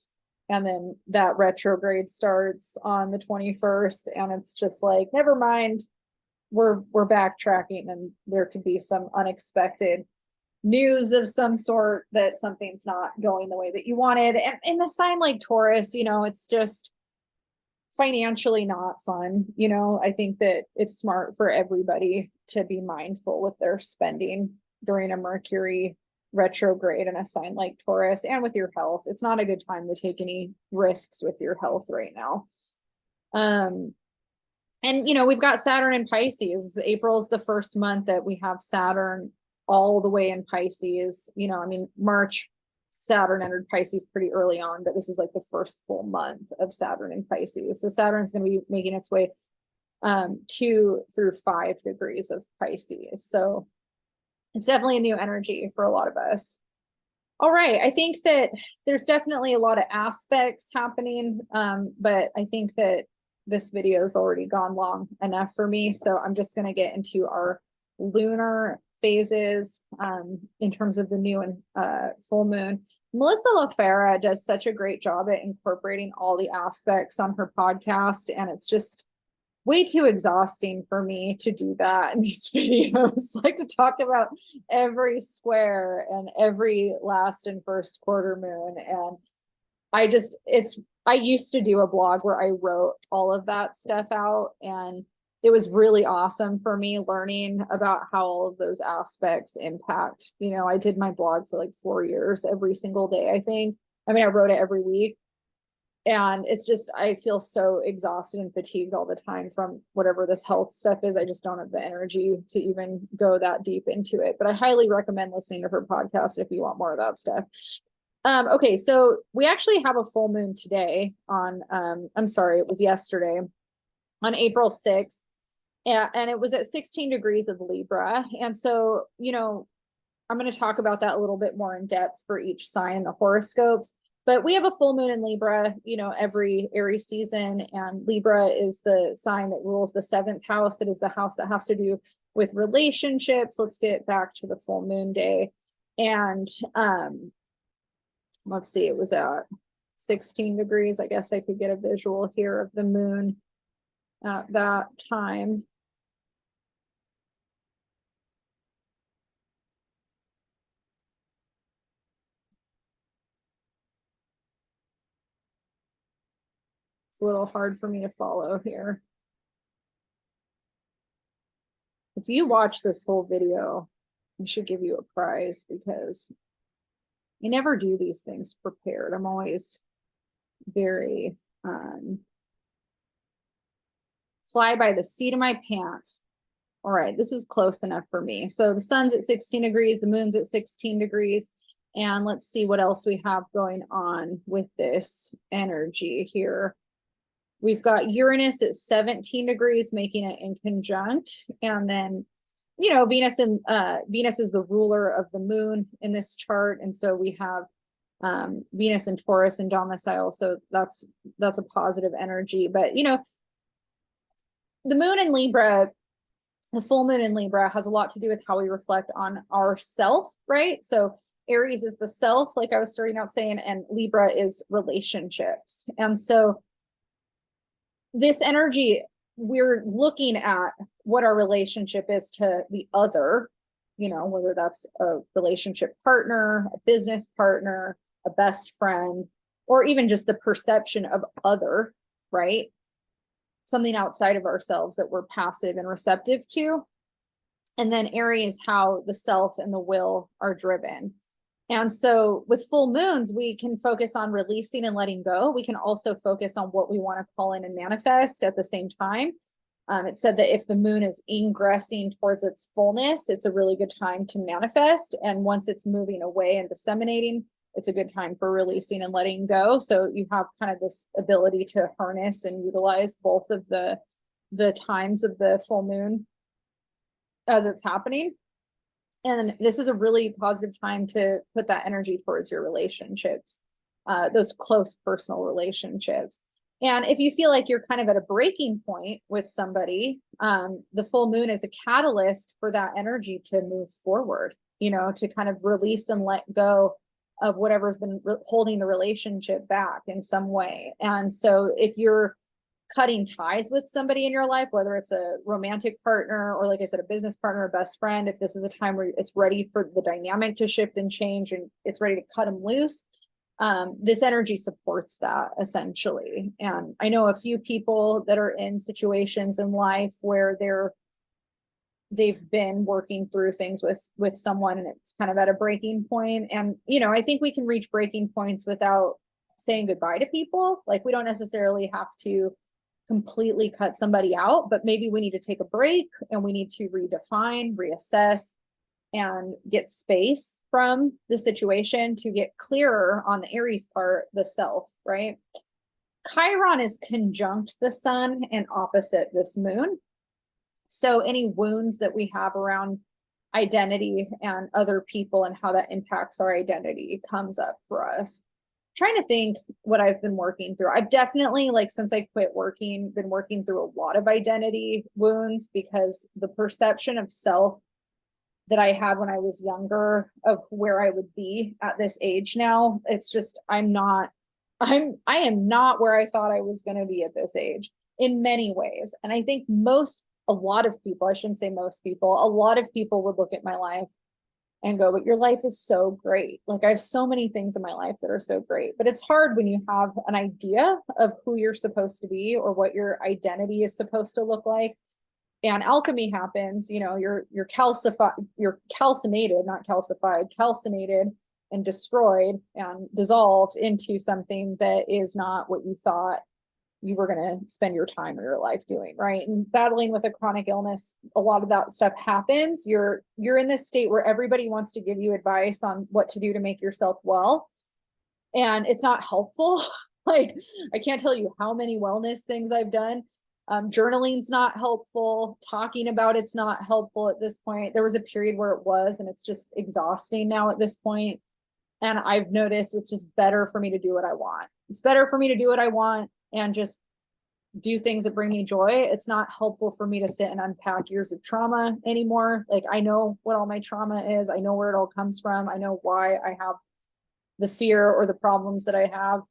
And then that retrograde starts on the 21st. And it's just like, never mind, we're backtracking, and there could be some unexpected news of some sort that something's not going the way that you wanted. And in the sign like Taurus, it's just financially not fun. I think that it's smart for everybody to be mindful with their spending during a Mercury retrograde in a sign like Taurus, and with your health. It's not a good time to take any risks with your health right now. And we've got Saturn in Pisces. April's the first month that we have Saturn all the way in Pisces. March, Saturn entered Pisces pretty early on, but this is like the first full month of Saturn in Pisces. So Saturn's going to be making its way 2 through 5 degrees of Pisces. So it's definitely a new energy for a lot of us. All right. I think that there's definitely a lot of aspects happening, but I think that this video has already gone long enough for me. So I'm just going to get into our lunar phases in terms of the new and full moon. Melissa LaFera does such a great job at incorporating all the aspects on her podcast, and it's just way too exhausting for me to do that in these videos, like to talk about every square and every last and first quarter moon. And I used to do a blog where I wrote all of that stuff out, and it was really awesome for me learning about how all of those aspects impact. I did my blog for like 4 years, every single day, I think. I wrote it every week. And it's just, I feel so exhausted and fatigued all the time from whatever this health stuff is. I just don't have the energy to even go that deep into it. But I highly recommend listening to her podcast if you want more of that stuff. Okay, so we actually have a full moon today on, I'm sorry, it was yesterday on April 6th. And it was at 16 degrees of Libra. And so, I'm going to talk about that a little bit more in depth for each sign, the horoscopes. But we have a full moon in Libra, every Aries season. And Libra is the sign that rules the 7th house. It is the house that has to do with relationships. Let's get back to the full moon day. And let's see, it was at 16 degrees. I guess I could get a visual here of the moon at that time. It's a little hard for me to follow here. If you watch this whole video, I should give you a prize, because I never do these things prepared. I'm always very fly by the seat of my pants. All right, this is close enough for me. So the sun's at 16 degrees, the moon's at 16 degrees. And let's see what else we have going on with this energy here. We've got Uranus at 17 degrees, making it in conjunct. And then, Venus is the ruler of the moon in this chart. And so we have Venus and Taurus in domicile. So that's a positive energy. But, the moon in Libra, the full moon in Libra, has a lot to do with how we reflect on ourself, right? So Aries is the self, like I was starting out saying, and Libra is relationships. And so this energy, we're looking at what our relationship is to the other, whether that's a relationship partner, a business partner, a best friend, or even just the perception of other, right? Something outside of ourselves that we're passive and receptive to. And then Aries, how the self and the will are driven. And so with full moons, we can focus on releasing and letting go. We can also focus on what we want to call in and manifest at the same time. It said that if the moon is ingressing towards its fullness, it's a really good time to manifest. And once it's moving away and disseminating, it's a good time for releasing and letting go. So you have kind of this ability to harness and utilize both of the times of the full moon as it's happening. And this is a really positive time to put that energy towards your relationships, those close personal relationships. And if you feel like you're kind of at a breaking point with somebody, the full moon is a catalyst for that energy to move forward, you know, to kind of release and let go of whatever's been holding the relationship back in some way. And so if you're cutting ties with somebody in your life, whether it's a romantic partner or, like I said, a business partner, a best friend, if this is a time where it's ready for the dynamic to shift and change and it's ready to cut them loose, this energy supports that essentially. And I know a few people that are in situations in life where they've been working through things with someone and it's kind of at a breaking point. And, you know, I think we can reach breaking points without saying goodbye to people. Like, we don't necessarily have to completely cut somebody out, but maybe we need to take a break and we need to redefine, reassess, and get space from the situation to get clearer on the Aries part, the self, right? Chiron is conjunct the sun and opposite this moon. So any wounds that we have around identity and other people and how that impacts our identity comes up for us. Trying to think what I've been working through. I've definitely, like, since I quit working, been working through a lot of identity wounds, because the perception of self that I had when I was younger of where I would be at this age now, it's just, I am not where I thought I was going to be at this age in many ways. And I think a lot of people, I shouldn't say most people, a lot of people would look at my life and go, but your life is so great. Like, I have so many things in my life that are so great. But it's hard when you have an idea of who you're supposed to be or what your identity is supposed to look like. And alchemy happens, you know, you're calcinated, not calcified, calcinated and destroyed and dissolved into something that is not what you thought you were going to spend your time or your life doing, right? And battling with a chronic illness, a lot of that stuff happens. You're in this state where everybody wants to give you advice on what to do to make yourself well, and it's not helpful. Like, I can't tell you how many wellness things I've done. Journaling's not helpful. Talking about it's not helpful at this point. There was a period where it was, and it's just exhausting now at this point. And I've noticed it's just better for me to do what I want. It's better for me to do what I want and just do things that bring me joy. It's not helpful for me to sit and unpack years of trauma anymore. Like, I know what all my trauma is. I know where it all comes from. I know why I have the fear or the problems that I have.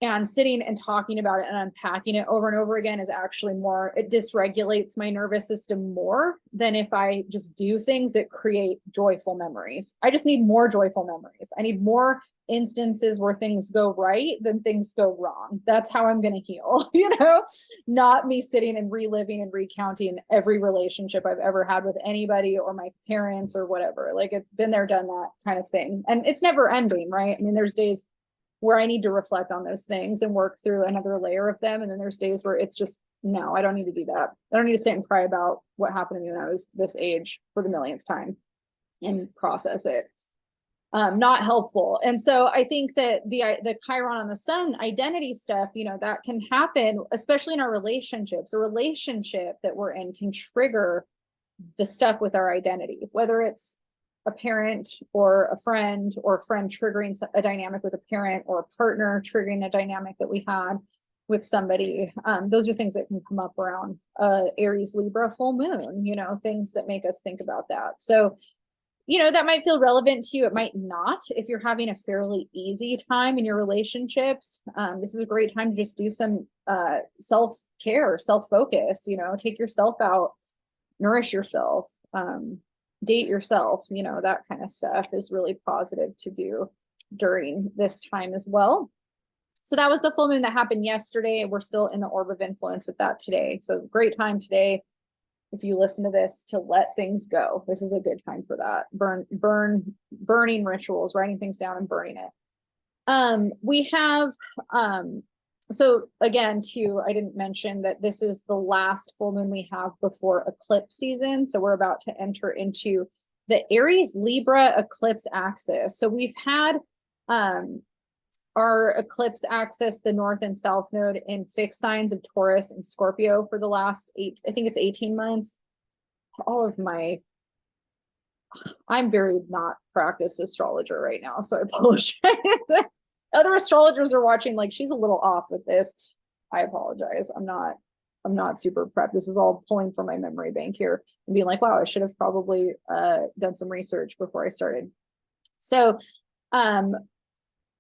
And sitting and talking about it and unpacking it over and over again is actually more, it dysregulates my nervous system more than if I just do things that create joyful memories. I just need more joyful memories. I need more instances where things go right than things go wrong. That's how I'm going to heal, you know, not me sitting and reliving and recounting every relationship I've ever had with anybody or my parents or whatever. Like, it's been there, done that kind of thing. And it's never ending, right? I mean, there's days where I need to reflect on those things and work through another layer of them. And then there's days where it's just, no, I don't need to do that. I don't need to sit and cry about what happened to me when I was this age for the millionth time and process it. Not helpful. And so I think that the Chiron on the sun identity stuff, you know, that can happen, especially in our relationships. A relationship that we're in can trigger the stuff with our identity, whether it's a parent or a friend triggering a dynamic with a parent, or a partner triggering a dynamic that we had with somebody. Those are things that can come up around Aries Libra full moon, you know, things that make us think about that. So, you know, that might feel relevant to you. It might not. If you're having a fairly easy time in your relationships, this is a great time to just do some self-care, self-focus, you know, take yourself out, nourish yourself, date yourself, you know, that kind of stuff is really positive to do during this time as well. So that was the full moon that happened yesterday. We're still in the orb of influence of that today. So great time today if you listen to this, to let things go. This is a good time for that. Burning rituals, writing things down and burning it. We have, so again, too, I didn't mention that this is the last full moon we have before eclipse season. So we're about to enter into the Aries Libra eclipse axis. So we've had our eclipse axis, the north and south node, in fixed signs of Taurus and Scorpio for the last I think it's 18 months. I'm very not practiced astrologer right now, so I apologize. Other astrologers are watching like, she's a little off with this. I apologize. I'm not super prepped. This is all pulling from my memory bank here and being like, wow, I should have probably done some research before I started. So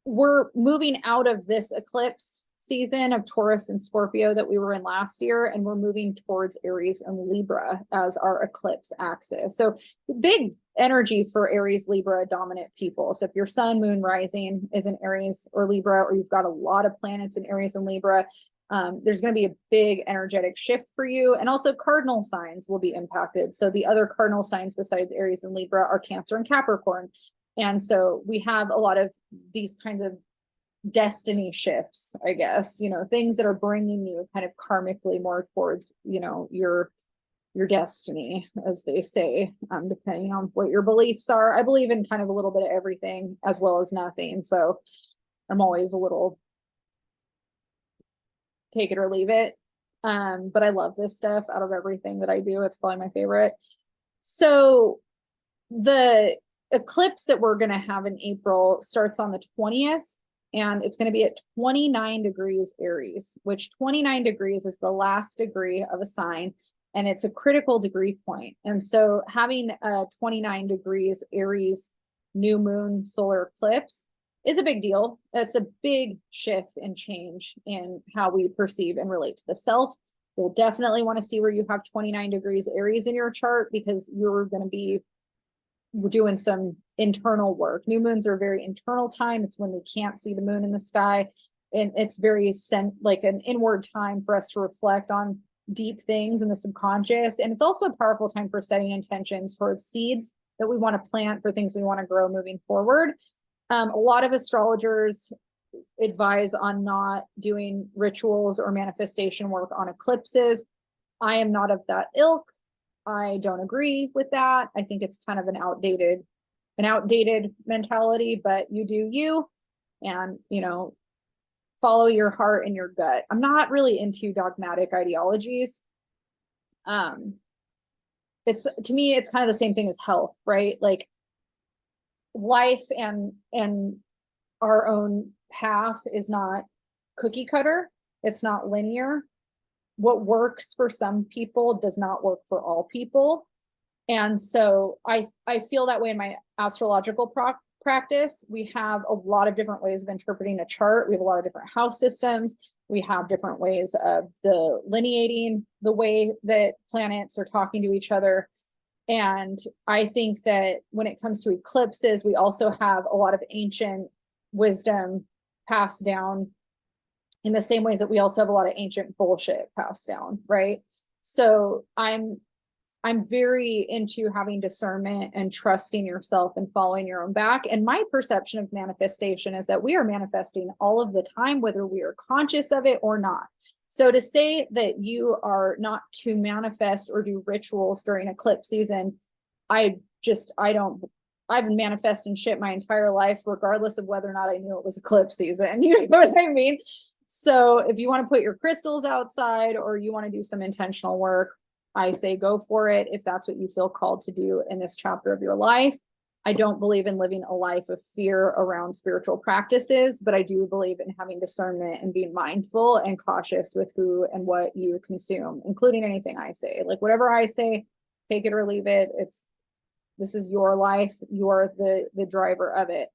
we're moving out of this eclipse season of Taurus and Scorpio that we were in last year, and we're moving towards Aries and Libra as our eclipse axis. So big energy for Aries, Libra dominant people. So if your sun, moon, rising is in Aries or Libra, or you've got a lot of planets in Aries and Libra, there's going to be a big energetic shift for you. And also cardinal signs will be impacted. So the other cardinal signs besides Aries and Libra are Cancer and Capricorn. And so we have a lot of these kinds of destiny shifts, I guess, things that are bringing you kind of karmically more towards, your destiny, as they say, depending on what your beliefs are. I believe in kind of a little bit of everything as well as nothing. So I'm always a little take it or leave it. But I love this stuff. Out of everything that I do, it's probably my favorite. So the eclipse that we're going to have in April starts on the 20th, and it's going to be at 29 degrees Aries, which 29 degrees is the last degree of a sign, and it's a critical degree point. And so having a 29 degrees Aries new moon solar eclipse is a big deal. It's a big shift and change in how we perceive and relate to the self. You'll definitely want to see where you have 29 degrees Aries in your chart, because you're going to be doing some internal work. New moons are a very internal time. It's when we can't see the moon in the sky. And it's very like an inward time for us to reflect on deep things in the subconscious. And it's also a powerful time for setting intentions towards seeds that we want to plant for things we want to grow moving forward. A lot of astrologers advise on not doing rituals or manifestation work on eclipses. I am not of that ilk. I don't agree with that. I think it's kind of an outdated mentality, but you do you, and follow your heart and your gut. I'm not really into dogmatic ideologies. It's, to me, it's kind of the same thing as health, right? Like life and our own path is not cookie cutter. It's not linear. What works for some people does not work for all people. And so I feel that way in my astrological practice. We have a lot of different ways of interpreting a chart. We have a lot of different house systems. We have different ways of delineating the way that planets are talking to each other. And I think that when it comes to eclipses, we also have a lot of ancient wisdom passed down in the same ways that we also have a lot of ancient bullshit passed down, right? So I'm very into having discernment and trusting yourself and following your own back. And my perception of manifestation is that we are manifesting all of the time, whether we are conscious of it or not. So to say that you are not to manifest or do rituals during eclipse season, I've been manifesting shit my entire life, regardless of whether or not I knew it was eclipse season. You know what I mean? So if you want to put your crystals outside or you want to do some intentional work, I say go for it if that's what you feel called to do in this chapter of your life. I don't believe in living a life of fear around spiritual practices, but I do believe in having discernment and being mindful and cautious with who and what you consume, including anything I say. Like whatever I say, take it or leave it. This is your life. You are the driver of it.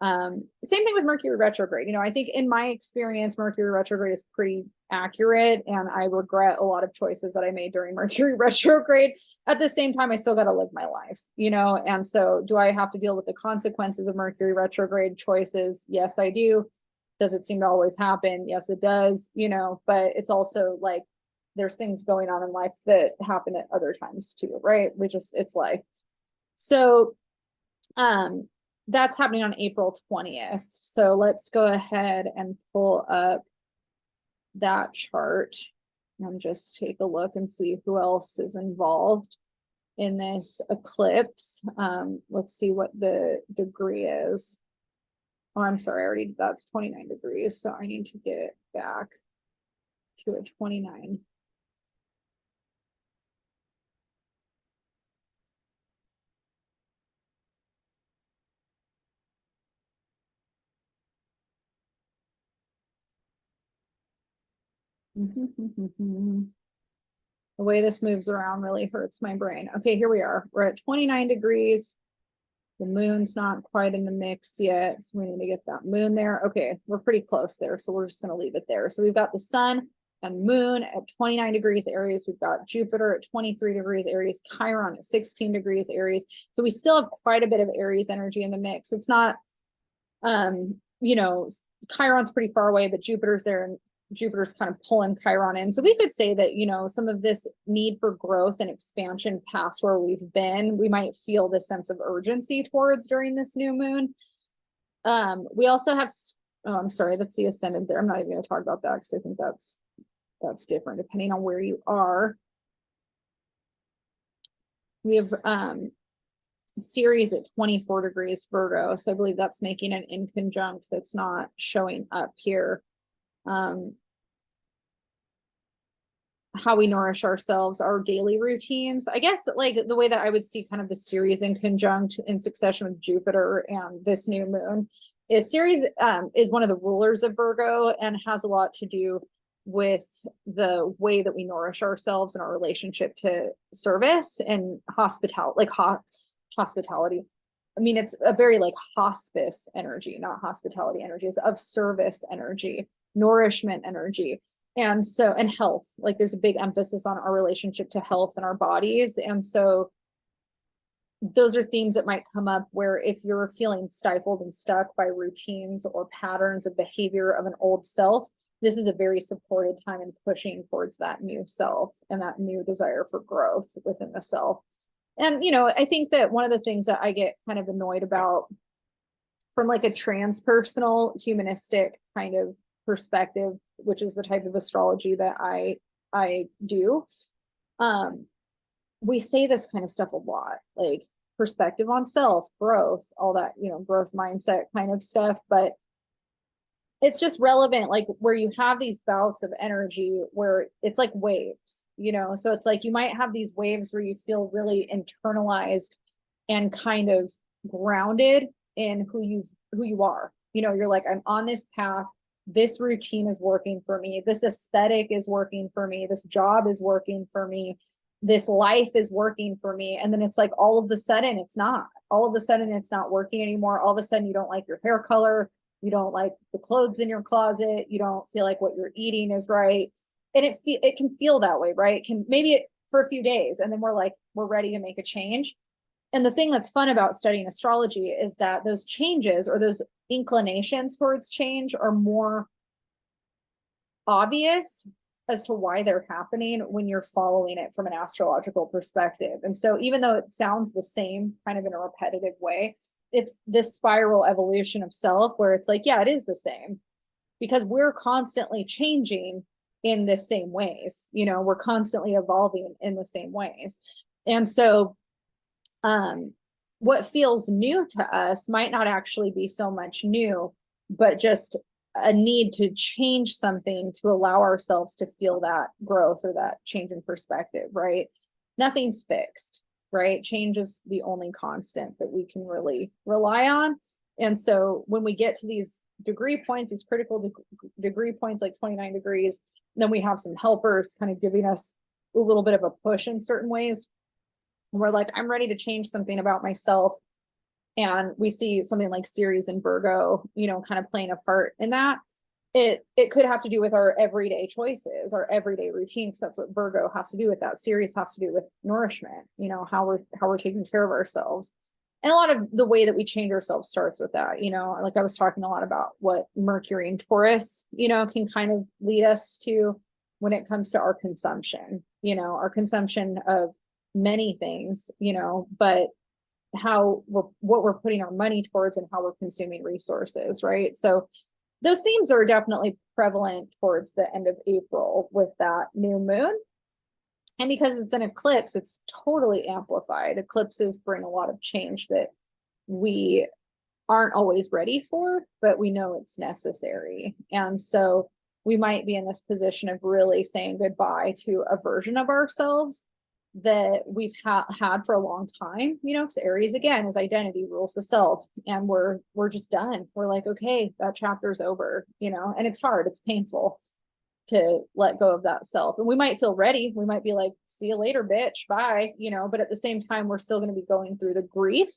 Same thing with Mercury retrograde. I think in my experience, Mercury retrograde is pretty accurate, and I regret a lot of choices that I made during Mercury retrograde. At the same time, I still got to live my life, and so do I have to deal with the consequences of Mercury retrograde choices? Yes, I do. Does it seem to always happen? Yes, it does, but it's also like there's things going on in life that happen at other times too, right? It's life. So that's happening on April 20th. So let's go ahead and pull up that chart and just take a look and see who else is involved in this eclipse. Let's see what the degree is. Oh, I'm sorry, I already did, that's 29 degrees. So I need to get back to a 29. The way this moves around really hurts my brain. Okay, here we are. We're at 29 degrees. The moon's not quite in the mix yet, so we need to get that moon there. Okay, we're pretty close there, so we're just going to leave it there. So we've got the sun and moon at 29 degrees Aries. We've got Jupiter at 23 degrees Aries, Chiron at 16 degrees Aries. So we still have quite a bit of Aries energy in the mix. It's not, you know, Chiron's pretty far away, but Jupiter's there, and Jupiter's kind of pulling Chiron in. So we could say that, you know, some of this need for growth and expansion past where we've been, we might feel this sense of urgency towards during this new moon. We also have, oh, I'm sorry, that's the ascendant there. I'm not even going to talk about that because I think that's different depending on where you are. We have Ceres at 24 degrees Virgo. So I believe that's making an inconjunct that's not showing up here. How we nourish ourselves, our daily routines. I guess like the way that I would see kind of the Ceres in conjunct in succession with Jupiter and this new moon is Ceres is one of the rulers of Virgo and has a lot to do with the way that we nourish ourselves and our relationship to service and hospitality, like hospitality. I mean, it's a very like hospice energy, not hospitality energy. It's of service energy, nourishment energy. And so, and health, like there's a big emphasis on our relationship to health and our bodies. And so those are themes that might come up where if you're feeling stifled and stuck by routines or patterns of behavior of an old self, this is a very supported time in pushing towards that new self and that new desire for growth within the self. And, you know, I think that one of the things that I get kind of annoyed about from like a transpersonal humanistic kind of perspective, which is the type of astrology that I do, we say this kind of stuff a lot, like perspective on self, growth, all that, you know, growth mindset kind of stuff, but it's just relevant, like where you have these bouts of energy where it's like waves, you know, so it's like you might have these waves where you feel really internalized and kind of grounded in who you are. You know, you're like, I'm on this path, this routine is working for me, this aesthetic is working for me, this job is working for me, this life is working for me. And then it's like all of a sudden it's not. All of a sudden it's not working anymore. All of a sudden you don't like your hair color, you don't like the clothes in your closet, you don't feel like what you're eating is right. And it can feel that way, right? It can maybe for a few days, and then we're ready to make a change. And the thing that's fun about studying astrology is that those changes or those inclinations towards change are more obvious as to why they're happening when you're following it from an astrological perspective. And so even though it sounds the same kind of in a repetitive way, it's this spiral evolution of self where it's like, yeah, it is the same because we're constantly changing in the same ways. You know, we're constantly evolving in the same ways. And so what feels new to us might not actually be so much new, but just a need to change something to allow ourselves to feel that growth or that change in perspective, right? Nothing's fixed, right? Change is the only constant that we can really rely on. And so when we get to these degree points, these critical degree points like 29 degrees, then we have some helpers kind of giving us a little bit of a push in certain ways. We're like, I'm ready to change something about myself. And we see something like Ceres and Virgo, you know, kind of playing a part in that. It could have to do with our everyday choices, our everyday routine, because that's what Virgo has to do with that. Ceres has to do with nourishment, you know, how we're taking care of ourselves. And a lot of the way that we change ourselves starts with that, you know, like I was talking a lot about what Mercury and Taurus, you know, can kind of lead us to when it comes to our consumption, our consumption of many things, but what we're putting our money towards and how we're consuming resources, right? So those themes are definitely prevalent towards the end of April with that new moon. And because it's an eclipse, it's totally amplified. Eclipses bring a lot of change that we aren't always ready for, but we know it's necessary. And so we might be in this position of really saying goodbye to a version of ourselves that we've had for a long time, because Aries again is identity rules the self, and we're just done. We're like, okay, that chapter's over, and it's hard, it's painful to let go of that self. And we might feel ready. We might be like, see you later, bitch, bye, but at the same time, we're still going to be going through the grief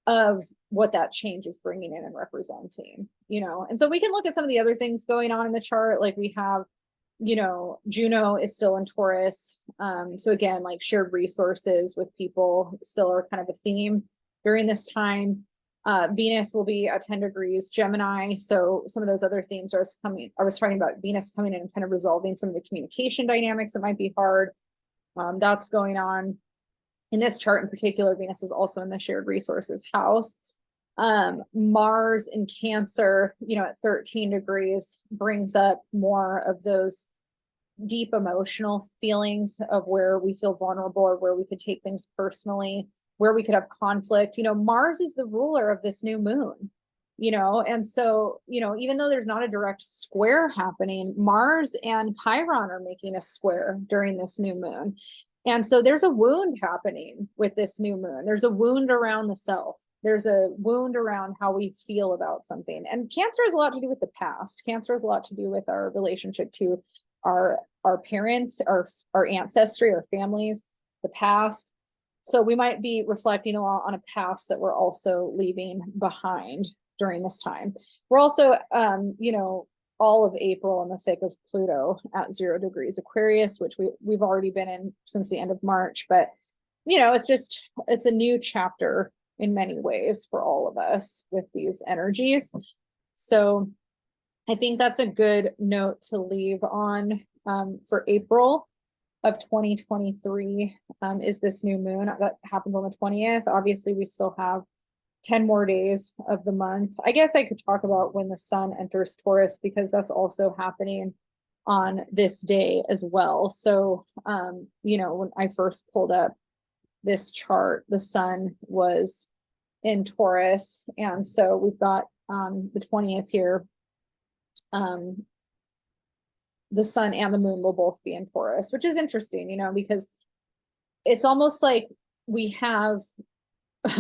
of what that change is bringing in and representing, and so we can look at some of the other things going on in the chart. Like we have, Juno is still in Taurus. So again, like shared resources with people still are kind of a theme during this time. Venus will be at 10 degrees Gemini. So some of those other themes I was talking about Venus coming in and kind of resolving some of the communication dynamics that might be hard. That's going on. In this chart in particular, Venus is also in the shared resources house. Mars in Cancer, at 13 degrees brings up more of those deep emotional feelings of where we feel vulnerable or where we could take things personally, where we could have conflict. Mars is the ruler of this new moon, and so, even though there's not a direct square happening, Mars and Chiron are making a square during this new moon. And so there's a wound happening with this new moon. There's a wound around the self. There's a wound around how we feel about something. And Cancer has a lot to do with the past. Cancer has a lot to do with our relationship to our parents, our ancestry, our families, the past. So we might be reflecting a lot on a past that we're also leaving behind during this time. We're also, all of April in the thick of Pluto at 0 degrees Aquarius, which we've already been in since the end of March. But, it's a new chapter in many ways for all of us with these energies. So I think that's a good note to leave on for April of 2023 is this new moon that happens on the 20th. Obviously, we still have 10 more days of the month. I guess I could talk about when the sun enters Taurus, because that's also happening on this day as well. So, when I first pulled up this chart, the sun was in Taurus. And so we've got on the 20th here, the sun and the moon will both be in Taurus, which is interesting, because it's almost like we have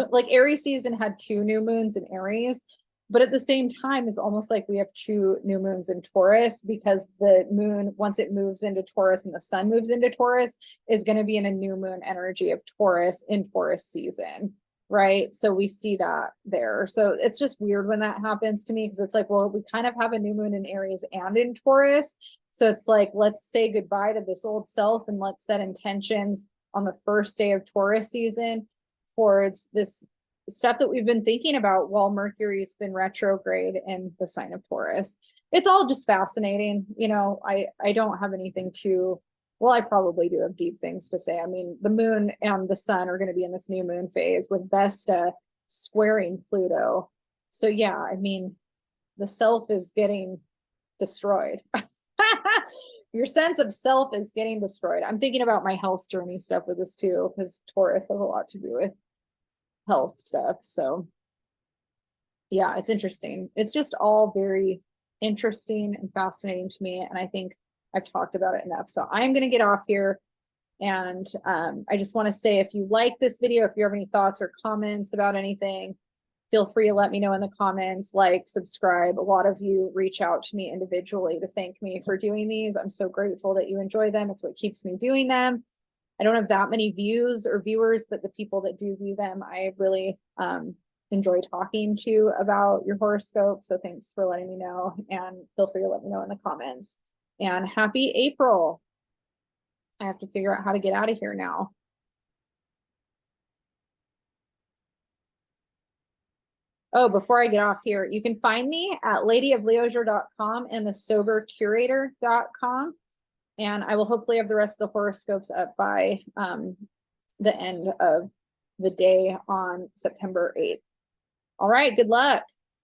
like Aries season had 2 new moons in Aries, but at the same time, it's almost like we have 2 new moons in Taurus, because the moon, once it moves into Taurus and the sun moves into Taurus, is going to be in a new moon energy of Taurus in Taurus season, right? So we see that there. So it's just weird when that happens to me, because it's like, well, we kind of have a new moon in Aries and in Taurus. So it's like, let's say goodbye to this old self and let's set intentions on the first day of Taurus season towards this stuff that we've been thinking about while Mercury's been retrograde in the sign of Taurus. It's all just fascinating. I don't have anything well, I probably do have deep things to say. I mean, the moon and the sun are going to be in this new moon phase with Vesta squaring Pluto. So yeah, I mean, the self is getting destroyed. Your sense of self is getting destroyed. I'm thinking about my health journey stuff with this too, because Taurus has a lot to do with health stuff. So yeah, it's interesting. It's just all very interesting and fascinating to me. And I think I've talked about it enough. So I'm going to get off here. And I just want to say, if you like this video, if you have any thoughts or comments about anything, feel free to let me know in the comments, subscribe. A lot of you reach out to me individually to thank me for doing these. I'm so grateful that you enjoy them. It's what keeps me doing them. I don't have that many views or viewers, but the people that do view them, I really enjoy talking to about your horoscope. So thanks for letting me know, and feel free to let me know in the comments. And happy April. I have to figure out how to get out of here now. Oh, before I get off here, you can find me at ladyofleisure.com and thesobercurator.com. And I will hopefully have the rest of the horoscopes up by the end of the day on September 8th. All right, good luck.